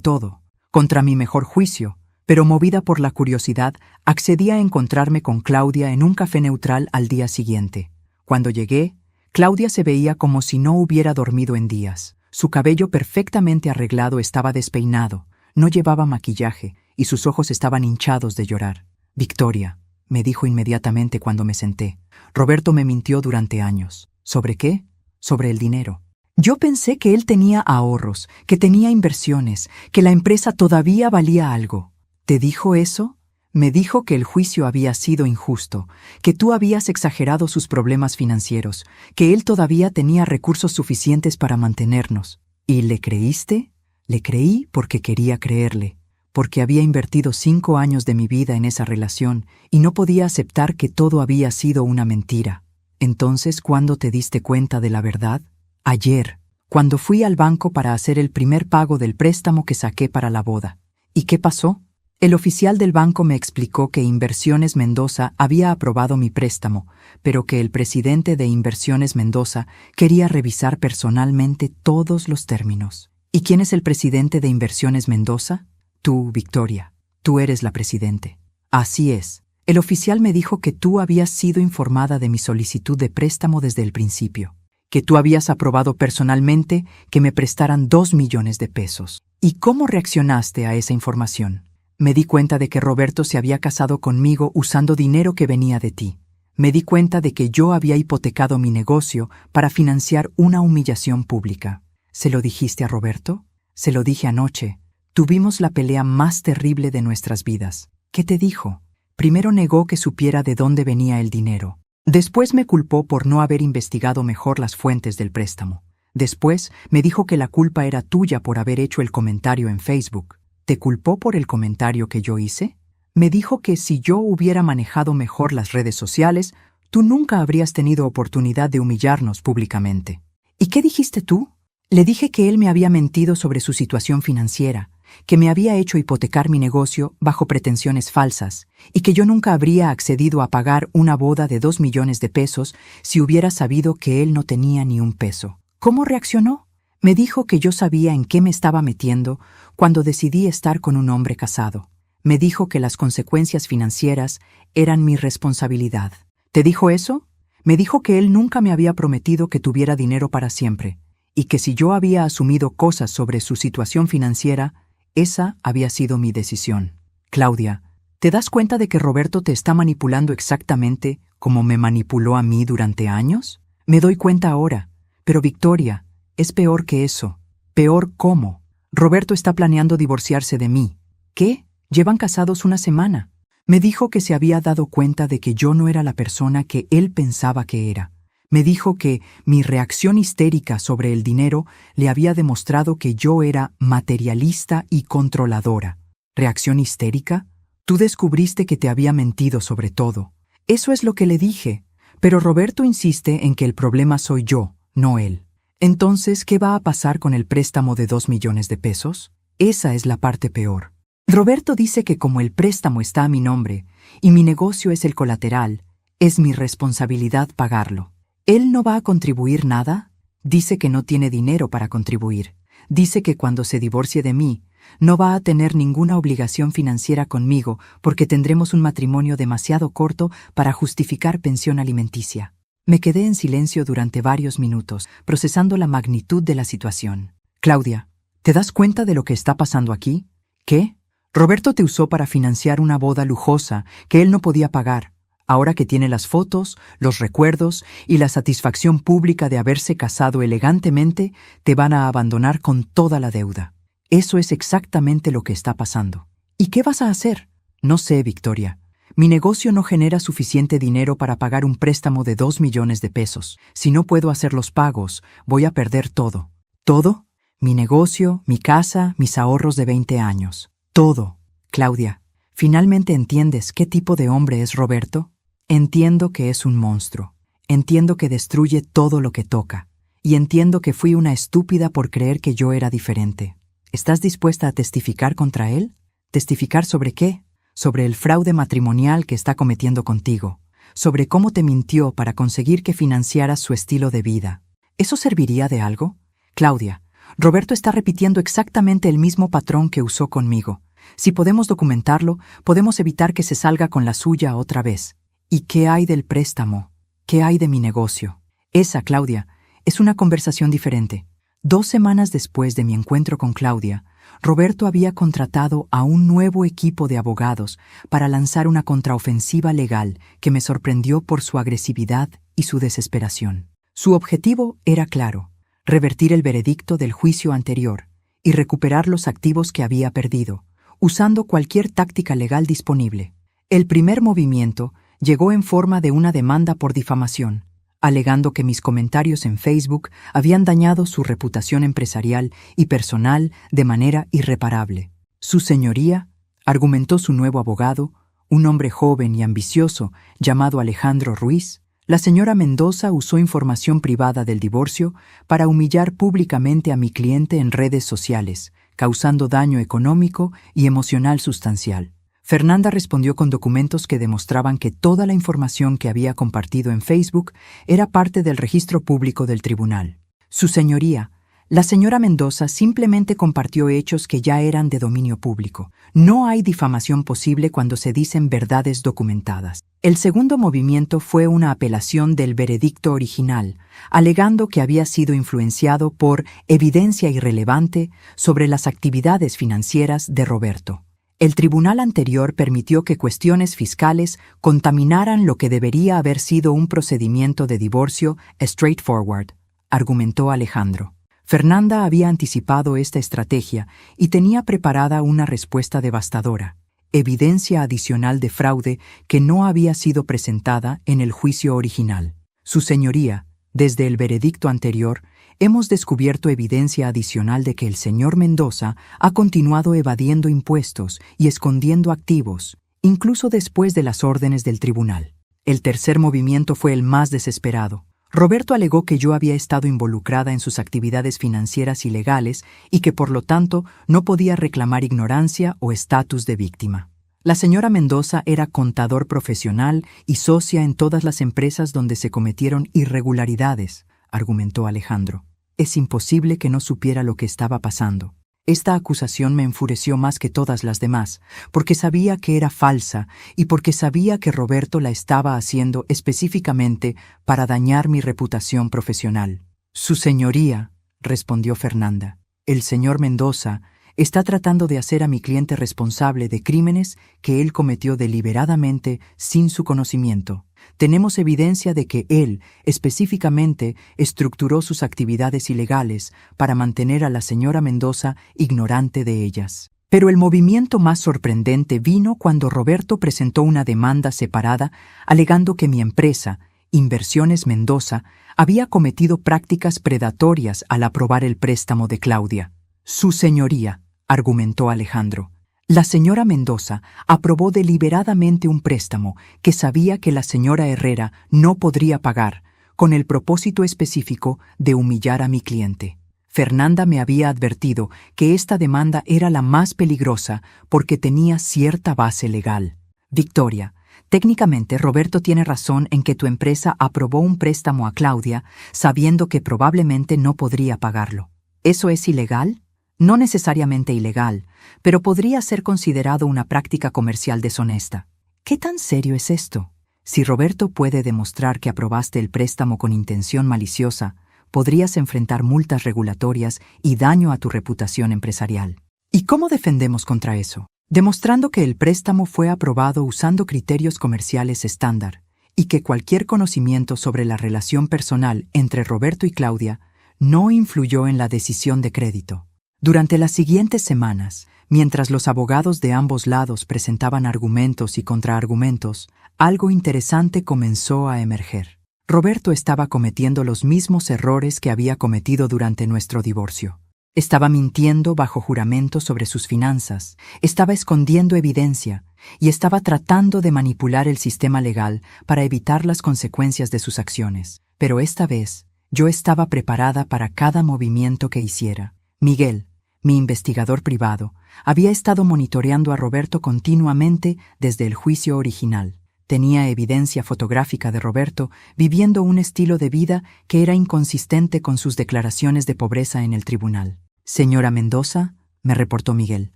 todo. Contra mi mejor juicio, pero movida por la curiosidad, accedí a encontrarme con Claudia en un café neutral al día siguiente. Cuando llegué, Claudia se veía como si no hubiera dormido en días. Su cabello perfectamente arreglado estaba despeinado, no llevaba maquillaje y sus ojos estaban hinchados de llorar. Victoria, me dijo inmediatamente cuando me senté. Roberto me mintió durante años. ¿Sobre qué? Sobre el dinero. Yo pensé que él tenía ahorros, que tenía inversiones, que la empresa todavía valía algo. ¿Te dijo eso? Me dijo que el juicio había sido injusto, que tú habías exagerado sus problemas financieros, que él todavía tenía recursos suficientes para mantenernos. ¿Y le creíste? Le creí porque quería creerle, porque había invertido 5 años de mi vida en esa relación y no podía aceptar que todo había sido una mentira. Entonces, ¿cuándo te diste cuenta de la verdad? Ayer, cuando fui al banco para hacer el primer pago del préstamo que saqué para la boda. ¿Y qué pasó? El oficial del banco me explicó que Inversiones Mendoza había aprobado mi préstamo, pero que el presidente de Inversiones Mendoza quería revisar personalmente todos los términos. ¿Y quién es el presidente de Inversiones Mendoza? Tú, Victoria. Tú eres la presidente. Así es. El oficial me dijo que tú habías sido informada de mi solicitud de préstamo desde el principio, que tú habías aprobado personalmente que me prestaran 2 millones de pesos. ¿Y cómo reaccionaste a esa información? Me di cuenta de que Roberto se había casado conmigo usando dinero que venía de ti. Me di cuenta de que yo había hipotecado mi negocio para financiar una humillación pública. ¿Se lo dijiste a Roberto? Se lo dije anoche. Tuvimos la pelea más terrible de nuestras vidas. ¿Qué te dijo? Primero negó que supiera de dónde venía el dinero. Después me culpó por no haber investigado mejor las fuentes del préstamo. Después me dijo que la culpa era tuya por haber hecho el comentario en Facebook. ¿Te culpó por el comentario que yo hice? Me dijo que si yo hubiera manejado mejor las redes sociales, tú nunca habrías tenido oportunidad de humillarnos públicamente. ¿Y qué dijiste tú? Le dije que él me había mentido sobre su situación financiera, que me había hecho hipotecar mi negocio bajo pretensiones falsas y que yo nunca habría accedido a pagar una boda de 2 millones de pesos si hubiera sabido que él no tenía ni un peso. ¿Cómo reaccionó? Me dijo que yo sabía en qué me estaba metiendo cuando decidí estar con un hombre casado. Me dijo que las consecuencias financieras eran mi responsabilidad. ¿Te dijo eso? Me dijo que él nunca me había prometido que tuviera dinero para siempre y que si yo había asumido cosas sobre su situación financiera, esa había sido mi decisión. Claudia, ¿te das cuenta de que Roberto te está manipulando exactamente como me manipuló a mí durante años? Me doy cuenta ahora. Pero Victoria, es peor que eso. ¿Peor cómo? Roberto está planeando divorciarse de mí. ¿Qué? Llevan casados una semana. Me dijo que se había dado cuenta de que yo no era la persona que él pensaba que era. Me dijo que mi reacción histérica sobre el dinero le había demostrado que yo era materialista y controladora. ¿Reacción histérica? Tú descubriste que te había mentido sobre todo. Eso es lo que le dije. Pero Roberto insiste en que el problema soy yo, no él. Entonces, ¿qué va a pasar con el préstamo de 2 millones de pesos? Esa es la parte peor. Roberto dice que como el préstamo está a mi nombre y mi negocio es el colateral, es mi responsabilidad pagarlo. ¿Él no va a contribuir nada? Dice que no tiene dinero para contribuir. Dice que cuando se divorcie de mí, no va a tener ninguna obligación financiera conmigo porque tendremos un matrimonio demasiado corto para justificar pensión alimenticia. Me quedé en silencio durante varios minutos, procesando la magnitud de la situación. Claudia, ¿te das cuenta de lo que está pasando aquí? ¿Qué? Roberto te usó para financiar una boda lujosa que él no podía pagar. Ahora que tiene las fotos, los recuerdos y la satisfacción pública de haberse casado elegantemente, te van a abandonar con toda la deuda. Eso es exactamente lo que está pasando. ¿Y qué vas a hacer? No sé, Victoria. Mi negocio no genera suficiente dinero para pagar un préstamo de 2 millones de pesos. Si no puedo hacer los pagos, voy a perder todo. ¿Todo? Mi negocio, mi casa, mis ahorros de 20 años. Todo. Claudia, ¿finalmente entiendes qué tipo de hombre es Roberto? Entiendo que es un monstruo. Entiendo que destruye todo lo que toca. Y entiendo que fui una estúpida por creer que yo era diferente. ¿Estás dispuesta a testificar contra él? ¿Testificar sobre qué? Sobre el fraude matrimonial que está cometiendo contigo. Sobre cómo te mintió para conseguir que financiaras su estilo de vida. ¿Eso serviría de algo? Claudia, Roberto está repitiendo exactamente el mismo patrón que usó conmigo. Si podemos documentarlo, podemos evitar que se salga con la suya otra vez. ¿Y qué hay del préstamo? ¿Qué hay de mi negocio? Esa, Claudia, es una conversación diferente. 2 semanas después de mi encuentro con Claudia, Roberto había contratado a un nuevo equipo de abogados para lanzar una contraofensiva legal que me sorprendió por su agresividad y su desesperación. Su objetivo era claro: revertir el veredicto del juicio anterior y recuperar los activos que había perdido, usando cualquier táctica legal disponible. El primer movimiento llegó en forma de una demanda por difamación, alegando que mis comentarios en Facebook habían dañado su reputación empresarial y personal de manera irreparable. Su señoría, argumentó su nuevo abogado, un hombre joven y ambicioso llamado Alejandro Ruiz, la señora Mendoza usó información privada del divorcio para humillar públicamente a mi cliente en redes sociales, causando daño económico y emocional sustancial. Fernanda respondió con documentos que demostraban que toda la información que había compartido en Facebook era parte del registro público del tribunal. Su señoría, la señora Mendoza simplemente compartió hechos que ya eran de dominio público. No hay difamación posible cuando se dicen verdades documentadas. El segundo movimiento fue una apelación del veredicto original, alegando que había sido influenciado por evidencia irrelevante sobre las actividades financieras de Roberto. El tribunal anterior permitió que cuestiones fiscales contaminaran lo que debería haber sido un procedimiento de divorcio straightforward, argumentó Alejandro. Fernanda había anticipado esta estrategia y tenía preparada una respuesta devastadora: evidencia adicional de fraude que no había sido presentada en el juicio original. Su señoría, desde el veredicto anterior, hemos descubierto evidencia adicional de que el señor Mendoza ha continuado evadiendo impuestos y escondiendo activos, incluso después de las órdenes del tribunal. El tercer movimiento fue el más desesperado. Roberto alegó que yo había estado involucrada en sus actividades financieras ilegales y que por lo tanto no podía reclamar ignorancia o estatus de víctima. La señora Mendoza era contador profesional y socia en todas las empresas donde se cometieron irregularidades, argumentó Alejandro. Es imposible que no supiera lo que estaba pasando. Esta acusación me enfureció más que todas las demás, porque sabía que era falsa y porque sabía que Roberto la estaba haciendo específicamente para dañar mi reputación profesional. Su señoría, respondió Fernanda, el señor Mendoza Está tratando de hacer a mi cliente responsable de crímenes que él cometió deliberadamente sin su conocimiento. Tenemos evidencia de que él, específicamente, estructuró sus actividades ilegales para mantener a la señora Mendoza ignorante de ellas. Pero el movimiento más sorprendente vino cuando Roberto presentó una demanda separada alegando que mi empresa, Inversiones Mendoza, había cometido prácticas predatorias al aprobar el préstamo de Claudia. Su señoría, argumentó Alejandro, la señora Mendoza aprobó deliberadamente un préstamo que sabía que la señora Herrera no podría pagar, con el propósito específico de humillar a mi cliente. Fernanda me había advertido que esta demanda era la más peligrosa porque tenía cierta base legal. Victoria, técnicamente Roberto tiene razón en que tu empresa aprobó un préstamo a Claudia sabiendo que probablemente no podría pagarlo. ¿Eso es ilegal? No necesariamente ilegal, pero podría ser considerado una práctica comercial deshonesta. ¿Qué tan serio es esto? Si Roberto puede demostrar que aprobaste el préstamo con intención maliciosa, podrías enfrentar multas regulatorias y daño a tu reputación empresarial. ¿Y cómo defendemos contra eso? Demostrando que el préstamo fue aprobado usando criterios comerciales estándar y que cualquier conocimiento sobre la relación personal entre Roberto y Claudia no influyó en la decisión de crédito. Durante las siguientes semanas, mientras los abogados de ambos lados presentaban argumentos y contraargumentos, algo interesante comenzó a emerger. Roberto estaba cometiendo los mismos errores que había cometido durante nuestro divorcio. Estaba mintiendo bajo juramento sobre sus finanzas, estaba escondiendo evidencia y estaba tratando de manipular el sistema legal para evitar las consecuencias de sus acciones. Pero esta vez, yo estaba preparada para cada movimiento que hiciera. Miguel, mi investigador privado, había estado monitoreando a Roberto continuamente desde el juicio original. Tenía evidencia fotográfica de Roberto viviendo un estilo de vida que era inconsistente con sus declaraciones de pobreza en el tribunal. Señora Mendoza, me reportó Miguel,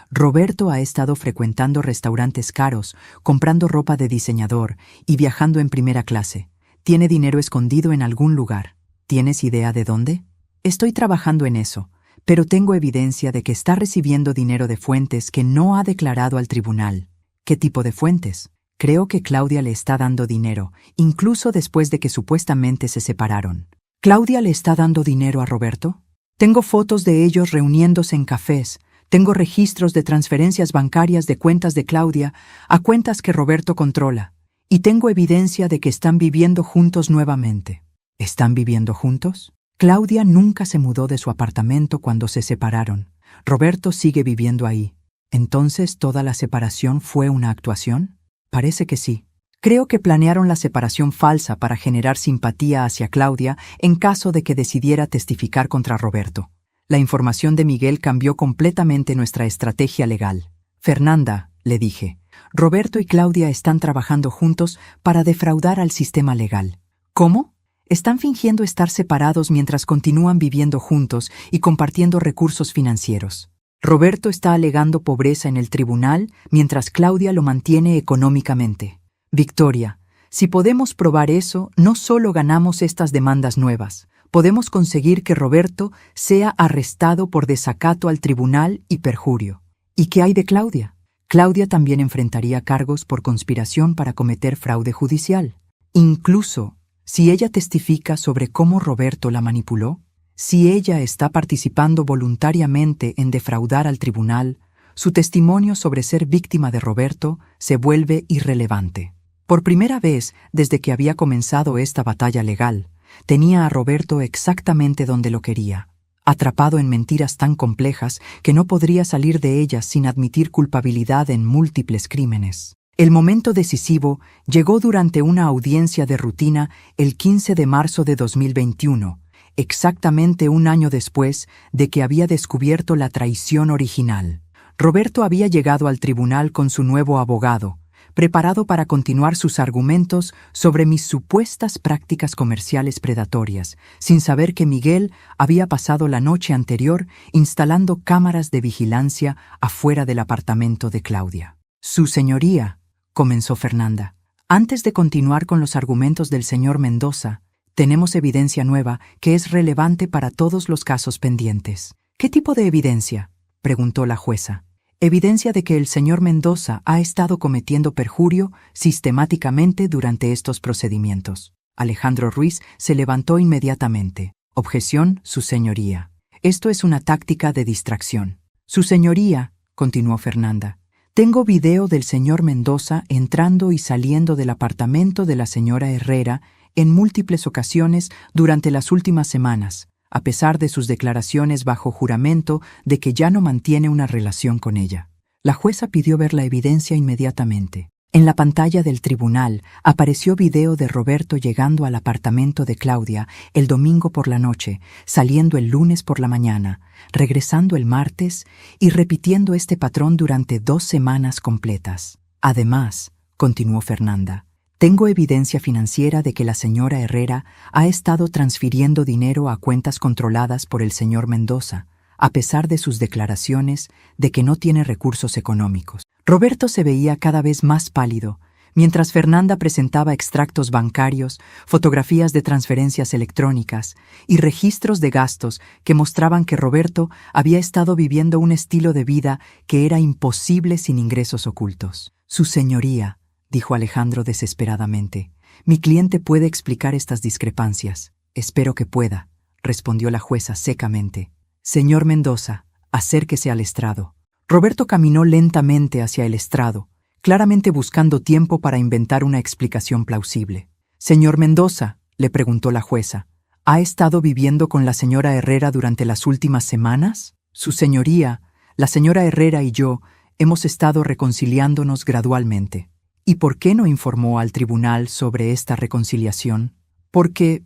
Roberto ha estado frecuentando restaurantes caros, comprando ropa de diseñador y viajando en primera clase. Tiene dinero escondido en algún lugar. ¿Tienes idea de dónde? Estoy trabajando en eso, pero tengo evidencia de que está recibiendo dinero de fuentes que no ha declarado al tribunal. ¿Qué tipo de fuentes? Creo que Claudia le está dando dinero, incluso después de que supuestamente se separaron. ¿Claudia le está dando dinero a Roberto? Tengo fotos de ellos reuniéndose en cafés. Tengo registros de transferencias bancarias de cuentas de Claudia a cuentas que Roberto controla. Y tengo evidencia de que están viviendo juntos nuevamente. ¿Están viviendo juntos? Claudia nunca se mudó de su apartamento cuando se separaron. Roberto sigue viviendo ahí. ¿Entonces toda la separación fue una actuación? Parece que sí. Creo que planearon la separación falsa para generar simpatía hacia Claudia en caso de que decidiera testificar contra Roberto. La información de Miguel cambió completamente nuestra estrategia legal. Fernanda, le dije, Roberto y Claudia están trabajando juntos para defraudar al sistema legal. ¿Cómo? Están fingiendo estar separados mientras continúan viviendo juntos y compartiendo recursos financieros. Roberto está alegando pobreza en el tribunal mientras Claudia lo mantiene económicamente. Victoria, si podemos probar eso, no solo ganamos estas demandas nuevas, podemos conseguir que Roberto sea arrestado por desacato al tribunal y perjurio. ¿Y qué hay de Claudia? Claudia también enfrentaría cargos por conspiración para cometer fraude judicial. Incluso, si ella testifica sobre cómo Roberto la manipuló, si ella está participando voluntariamente en defraudar al tribunal, su testimonio sobre ser víctima de Roberto se vuelve irrelevante. Por primera vez desde que había comenzado esta batalla legal, tenía a Roberto exactamente donde lo quería, atrapado en mentiras tan complejas que no podría salir de ellas sin admitir culpabilidad en múltiples crímenes. El momento decisivo llegó durante una audiencia de rutina el 15 de marzo de 2021, exactamente un año después de que había descubierto la traición original. Roberto había llegado al tribunal con su nuevo abogado, preparado para continuar sus argumentos sobre mis supuestas prácticas comerciales predatorias, sin saber que Miguel había pasado la noche anterior instalando cámaras de vigilancia afuera del apartamento de Claudia. Su señoría, comenzó Fernanda, antes de continuar con los argumentos del señor Mendoza, tenemos evidencia nueva que es relevante para todos los casos pendientes. ¿Qué tipo de evidencia? preguntó la jueza. Evidencia de que el señor Mendoza ha estado cometiendo perjurio sistemáticamente durante estos procedimientos. Alejandro Ruiz se levantó inmediatamente. Objeción, su señoría. Esto es una táctica de distracción. Su señoría, continuó Fernanda, tengo video del señor Mendoza entrando y saliendo del apartamento de la señora Herrera en múltiples ocasiones durante las últimas semanas, a pesar de sus declaraciones bajo juramento de que ya no mantiene una relación con ella. La jueza pidió ver la evidencia inmediatamente. En la pantalla del tribunal apareció video de Roberto llegando al apartamento de Claudia el domingo por la noche, saliendo el lunes por la mañana, regresando el martes y repitiendo este patrón durante 2 semanas completas. Además, continuó Fernanda, tengo evidencia financiera de que la señora Herrera ha estado transfiriendo dinero a cuentas controladas por el señor Mendoza, a pesar de sus declaraciones de que no tiene recursos económicos. Roberto se veía cada vez más pálido, mientras Fernanda presentaba extractos bancarios, fotografías de transferencias electrónicas y registros de gastos que mostraban que Roberto había estado viviendo un estilo de vida que era imposible sin ingresos ocultos. Su señoría, dijo Alejandro desesperadamente, mi cliente puede explicar estas discrepancias. Espero que pueda, respondió la jueza secamente. Señor Mendoza, acérquese al estrado. Roberto caminó lentamente hacia el estrado, claramente buscando tiempo para inventar una explicación plausible. Señor Mendoza, le preguntó la jueza, ¿ha estado viviendo con la señora Herrera durante las últimas semanas? Su señoría, la señora Herrera y yo hemos estado reconciliándonos gradualmente. ¿Y por qué no informó al tribunal sobre esta reconciliación? Porque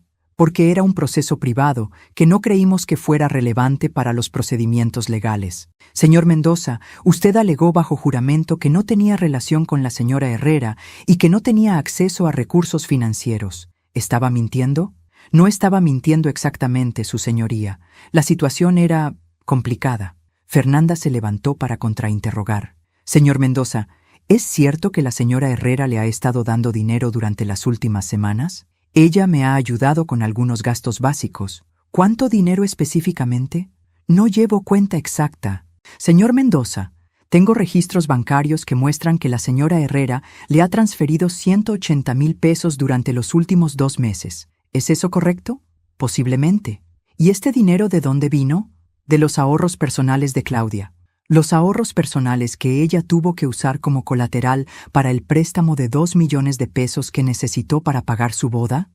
era un proceso privado que no creímos que fuera relevante para los procedimientos legales. Señor Mendoza, usted alegó bajo juramento que no tenía relación con la señora Herrera y que no tenía acceso a recursos financieros. ¿Estaba mintiendo? No estaba mintiendo exactamente, su señoría. La situación era complicada. Fernanda se levantó para contrainterrogar. Señor Mendoza, ¿es cierto que la señora Herrera le ha estado dando dinero durante las últimas semanas? Ella me ha ayudado con algunos gastos básicos. ¿Cuánto dinero específicamente? No llevo cuenta exacta. Señor Mendoza, tengo registros bancarios que muestran que la señora Herrera le ha transferido 180,000 pesos durante los últimos 2 meses. ¿Es eso correcto? Posiblemente. ¿Y este dinero de dónde vino? De los ahorros personales de Claudia. Los ahorros personales que ella tuvo que usar como colateral para el préstamo de 2 millones de pesos que necesitó para pagar su boda.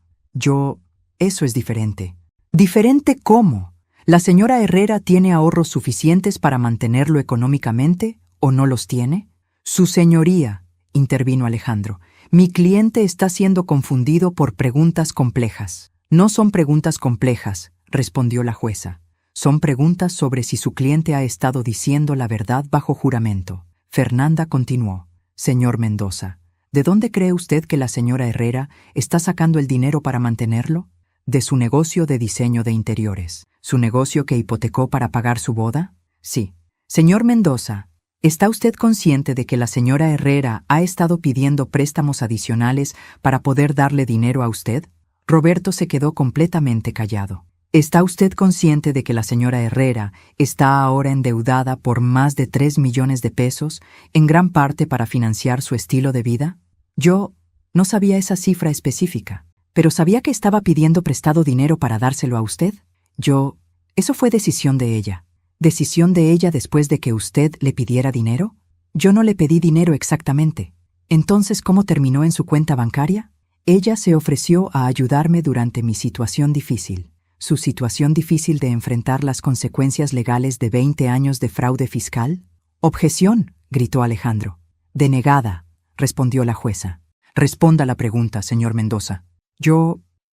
Eso es diferente. ¿Diferente cómo? ¿La señora Herrera tiene ahorros suficientes para mantenerlo económicamente o no los tiene? Su señoría, intervino Alejandro, mi cliente está siendo confundido por preguntas complejas. No son preguntas complejas, respondió la jueza. Son preguntas sobre si su cliente ha estado diciendo la verdad bajo juramento. Fernanda continuó. Señor Mendoza, ¿de dónde cree usted que la señora Herrera está sacando el dinero para mantenerlo? ¿De su negocio de diseño de interiores? ¿Su negocio que hipotecó para pagar su boda? Sí. Señor Mendoza, ¿está usted consciente de que la señora Herrera ha estado pidiendo préstamos adicionales para poder darle dinero a usted? Roberto se quedó completamente callado. ¿Está usted consciente de que la señora Herrera está ahora endeudada por más de 3 millones de pesos, en gran parte para financiar su estilo de vida? Yo no sabía esa cifra específica, pero sabía que estaba pidiendo prestado dinero para dárselo a usted. Eso fue decisión de ella. ¿Decisión de ella después de que usted le pidiera dinero? Yo no le pedí dinero exactamente. Entonces, ¿cómo terminó en su cuenta bancaria? Ella se ofreció a ayudarme durante mi situación difícil. ¿Su situación difícil de enfrentar las consecuencias legales de 20 años de fraude fiscal? Objeción, gritó Alejandro. Denegada, respondió la jueza. Responda la pregunta, señor Mendoza.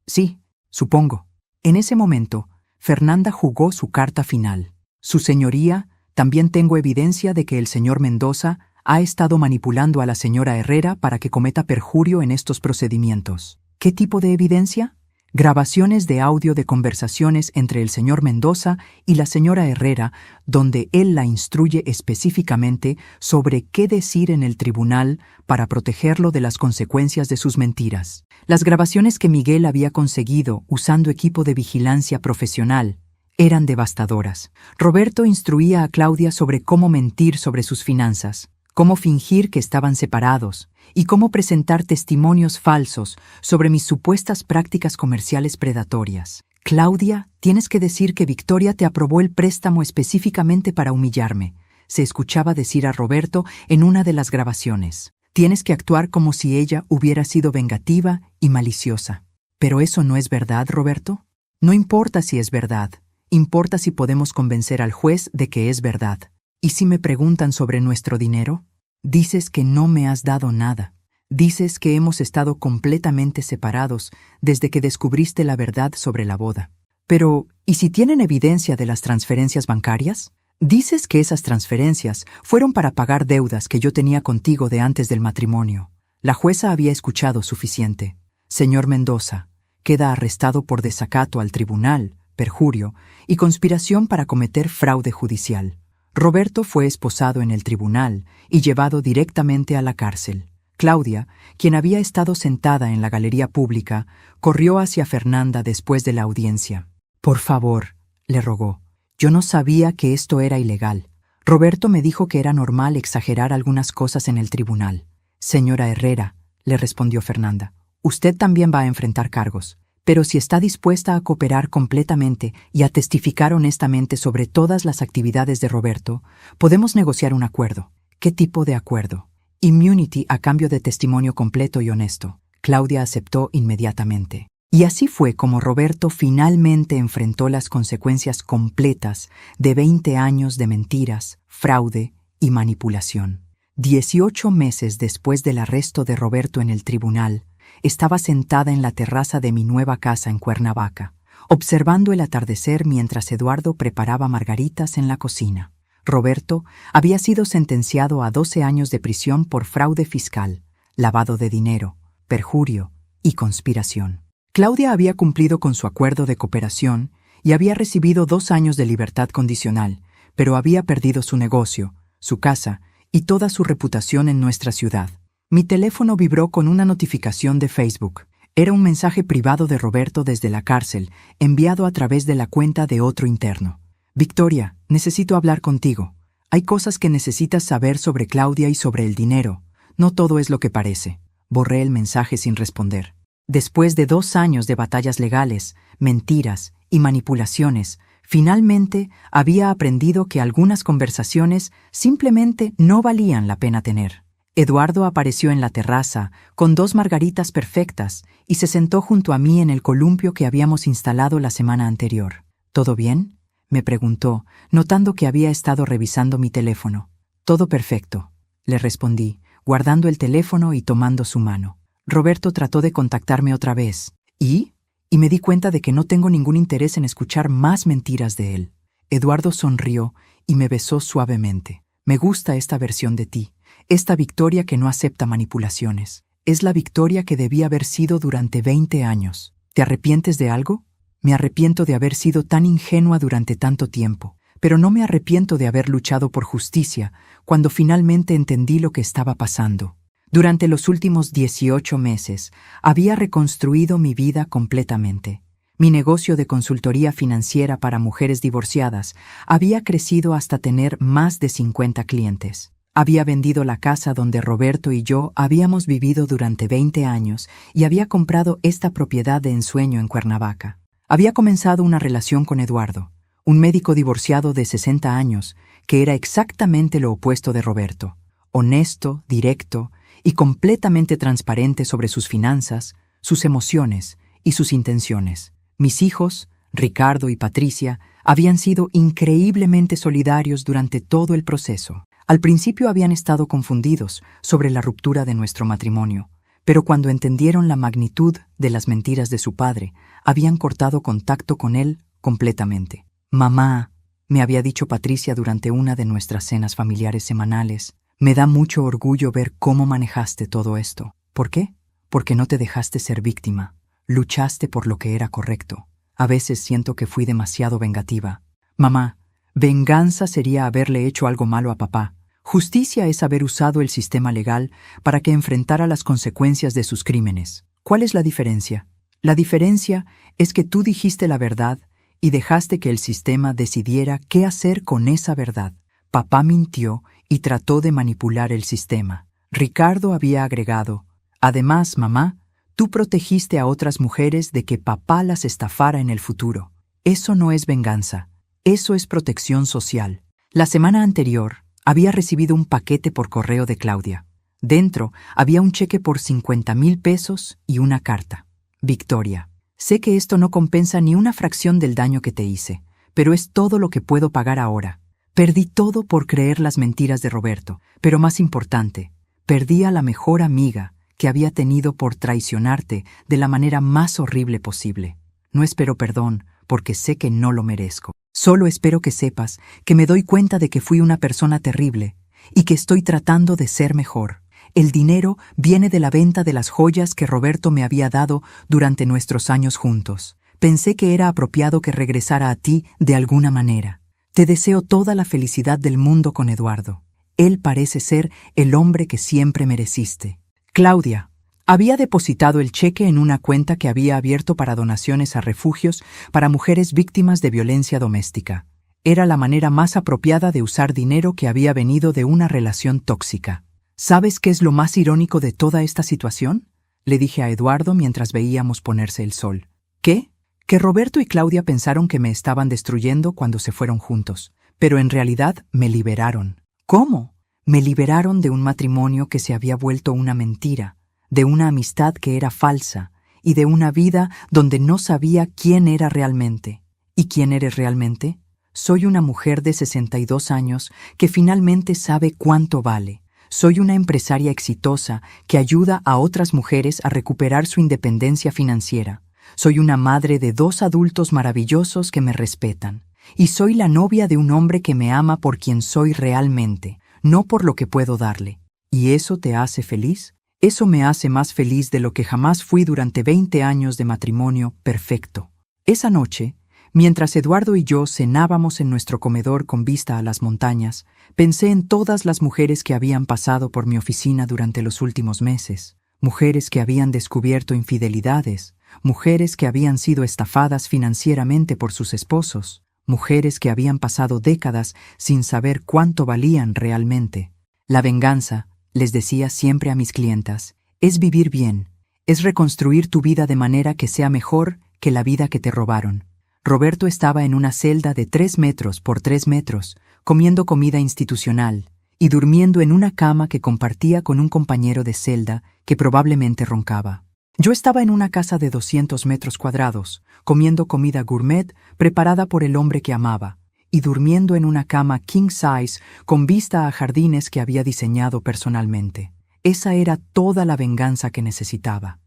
Sí, supongo. En ese momento, Fernanda jugó su carta final. Su señoría, también tengo evidencia de que el señor Mendoza ha estado manipulando a la señora Herrera para que cometa perjurio en estos procedimientos. ¿Qué tipo de evidencia? Grabaciones de audio de conversaciones entre el señor Mendoza y la señora Herrera, donde él la instruye específicamente sobre qué decir en el tribunal para protegerlo de las consecuencias de sus mentiras. Las grabaciones que Miguel había conseguido usando equipo de vigilancia profesional, eran devastadoras. Roberto instruía a Claudia sobre cómo mentir sobre sus finanzas, cómo fingir que estaban separados y cómo presentar testimonios falsos sobre mis supuestas prácticas comerciales predatorias. Claudia, tienes que decir que Victoria te aprobó el préstamo específicamente para humillarme, se escuchaba decir a Roberto en una de las grabaciones. Tienes que actuar como si ella hubiera sido vengativa y maliciosa. ¿Pero eso no es verdad, Roberto? No importa si es verdad, importa si podemos convencer al juez de que es verdad. ¿Y si me preguntan sobre nuestro dinero? Dices que no me has dado nada. Dices que hemos estado completamente separados desde que descubriste la verdad sobre la boda. Pero, ¿y si tienen evidencia de las transferencias bancarias? Dices que esas transferencias fueron para pagar deudas que yo tenía contigo de antes del matrimonio. La jueza había escuchado suficiente. Señor Mendoza, queda arrestado por desacato al tribunal, perjurio y conspiración para cometer fraude judicial. Roberto fue esposado en el tribunal y llevado directamente a la cárcel. Claudia, quien había estado sentada en la galería pública, corrió hacia Fernanda después de la audiencia. Por favor, le rogó. Yo no sabía que esto era ilegal. Roberto me dijo que era normal exagerar algunas cosas en el tribunal. Señora Herrera, le respondió Fernanda, usted también va a enfrentar cargos, pero si está dispuesta a cooperar completamente y a testificar honestamente sobre todas las actividades de Roberto, podemos negociar un acuerdo. ¿Qué tipo de acuerdo? Immunity a cambio de testimonio completo y honesto. Claudia aceptó inmediatamente. Y así fue como Roberto finalmente enfrentó las consecuencias completas de 20 años de mentiras, fraude y manipulación. 18 meses después del arresto de Roberto en el tribunal, estaba sentada en la terraza de mi nueva casa en Cuernavaca, observando el atardecer mientras Eduardo preparaba margaritas en la cocina. Roberto había sido sentenciado a 12 años de prisión por fraude fiscal, lavado de dinero, perjurio y conspiración. Claudia había cumplido con su acuerdo de cooperación y había recibido 2 años de libertad condicional, pero había perdido su negocio, su casa y toda su reputación en nuestra ciudad. Mi teléfono vibró con una notificación de Facebook. Era un mensaje privado de Roberto desde la cárcel, enviado a través de la cuenta de otro interno. Victoria, necesito hablar contigo. Hay cosas que necesitas saber sobre Claudia y sobre el dinero. No todo es lo que parece. Borré el mensaje sin responder. Después de 2 años de batallas legales, mentiras y manipulaciones, finalmente había aprendido que algunas conversaciones simplemente no valían la pena tener. Eduardo apareció en la terraza con 2 margaritas perfectas y se sentó junto a mí en el columpio que habíamos instalado la semana anterior. ¿Todo bien?, me preguntó, notando que había estado revisando mi teléfono. Todo perfecto, le respondí, guardando el teléfono y tomando su mano. Roberto trató de contactarme otra vez. ¿Y me di cuenta de que no tengo ningún interés en escuchar más mentiras de él. Eduardo sonrió y me besó suavemente. Me gusta esta versión de ti, esta Victoria que no acepta manipulaciones. Es la Victoria que debía haber sido durante 20 años. ¿Te arrepientes de algo? Me arrepiento de haber sido tan ingenua durante tanto tiempo, pero no me arrepiento de haber luchado por justicia cuando finalmente entendí lo que estaba pasando. Durante los últimos 18 meses, había reconstruido mi vida completamente. Mi negocio de consultoría financiera para mujeres divorciadas había crecido hasta tener más de 50 clientes. Había vendido la casa donde Roberto y yo habíamos vivido durante 20 años y había comprado esta propiedad de ensueño en Cuernavaca. Había comenzado una relación con Eduardo, un médico divorciado de 60 años, que era exactamente lo opuesto de Roberto. Honesto, directo y completamente transparente sobre sus finanzas, sus emociones y sus intenciones. Mis hijos, Ricardo y Patricia, habían sido increíblemente solidarios durante todo el proceso. Al principio habían estado confundidos sobre la ruptura de nuestro matrimonio, pero cuando entendieron la magnitud de las mentiras de su padre, habían cortado contacto con él completamente. «Mamá», me había dicho Patricia durante una de nuestras cenas familiares semanales, «me da mucho orgullo ver cómo manejaste todo esto». ¿Por qué? Porque no te dejaste ser víctima. Luchaste por lo que era correcto. A veces siento que fui demasiado vengativa. Mamá, venganza sería haberle hecho algo malo a papá. Justicia es haber usado el sistema legal para que enfrentara las consecuencias de sus crímenes. ¿Cuál es la diferencia? La diferencia es que tú dijiste la verdad y dejaste que el sistema decidiera qué hacer con esa verdad. Papá mintió y trató de manipular el sistema. Ricardo había agregado, además, mamá, tú protegiste a otras mujeres de que papá las estafara en el futuro. Eso no es venganza, eso es protección social. La semana anterior, había recibido un paquete por correo de Claudia. Dentro había un cheque por 50,000 pesos y una carta. Victoria, sé que esto no compensa ni una fracción del daño que te hice, pero es todo lo que puedo pagar ahora. Perdí todo por creer las mentiras de Roberto, pero más importante, perdí a la mejor amiga que había tenido por traicionarte de la manera más horrible posible. No espero perdón, porque sé que no lo merezco. Solo espero que sepas que me doy cuenta de que fui una persona terrible y que estoy tratando de ser mejor. El dinero viene de la venta de las joyas que Roberto me había dado durante nuestros años juntos. Pensé que era apropiado que regresara a ti de alguna manera. Te deseo toda la felicidad del mundo con Eduardo. Él parece ser el hombre que siempre mereciste. Claudia había depositado el cheque en una cuenta que había abierto para donaciones a refugios para mujeres víctimas de violencia doméstica. Era la manera más apropiada de usar dinero que había venido de una relación tóxica. ¿Sabes qué es lo más irónico de toda esta situación? Le dije a Eduardo mientras veíamos ponerse el sol. ¿Qué? Que Roberto y Claudia pensaron que me estaban destruyendo cuando se fueron juntos, pero en realidad me liberaron. ¿Cómo? Me liberaron de un matrimonio que se había vuelto una mentira, de una amistad que era falsa y de una vida donde no sabía quién era realmente. ¿Y quién eres realmente? Soy una mujer de 62 años que finalmente sabe cuánto vale. Soy una empresaria exitosa que ayuda a otras mujeres a recuperar su independencia financiera. Soy una madre de 2 adultos maravillosos que me respetan. Y soy la novia de un hombre que me ama por quien soy realmente, no por lo que puedo darle. ¿Y eso te hace feliz? Eso me hace más feliz de lo que jamás fui durante 20 años de matrimonio perfecto. Esa noche, mientras Eduardo y yo cenábamos en nuestro comedor con vista a las montañas, pensé en todas las mujeres que habían pasado por mi oficina durante los últimos meses. Mujeres que habían descubierto infidelidades, mujeres que habían sido estafadas financieramente por sus esposos, mujeres que habían pasado décadas sin saber cuánto valían realmente. La venganza, les decía siempre a mis clientas, es vivir bien, es reconstruir tu vida de manera que sea mejor que la vida que te robaron. Roberto estaba en una celda de 3 metros por 3 metros, comiendo comida institucional y durmiendo en una cama que compartía con un compañero de celda que probablemente roncaba. Yo estaba en una casa de 200 metros cuadrados, comiendo comida gourmet preparada por el hombre que amaba, y durmiendo en una cama king size con vista a jardines que había diseñado personalmente. Esa era toda la venganza que necesitaba.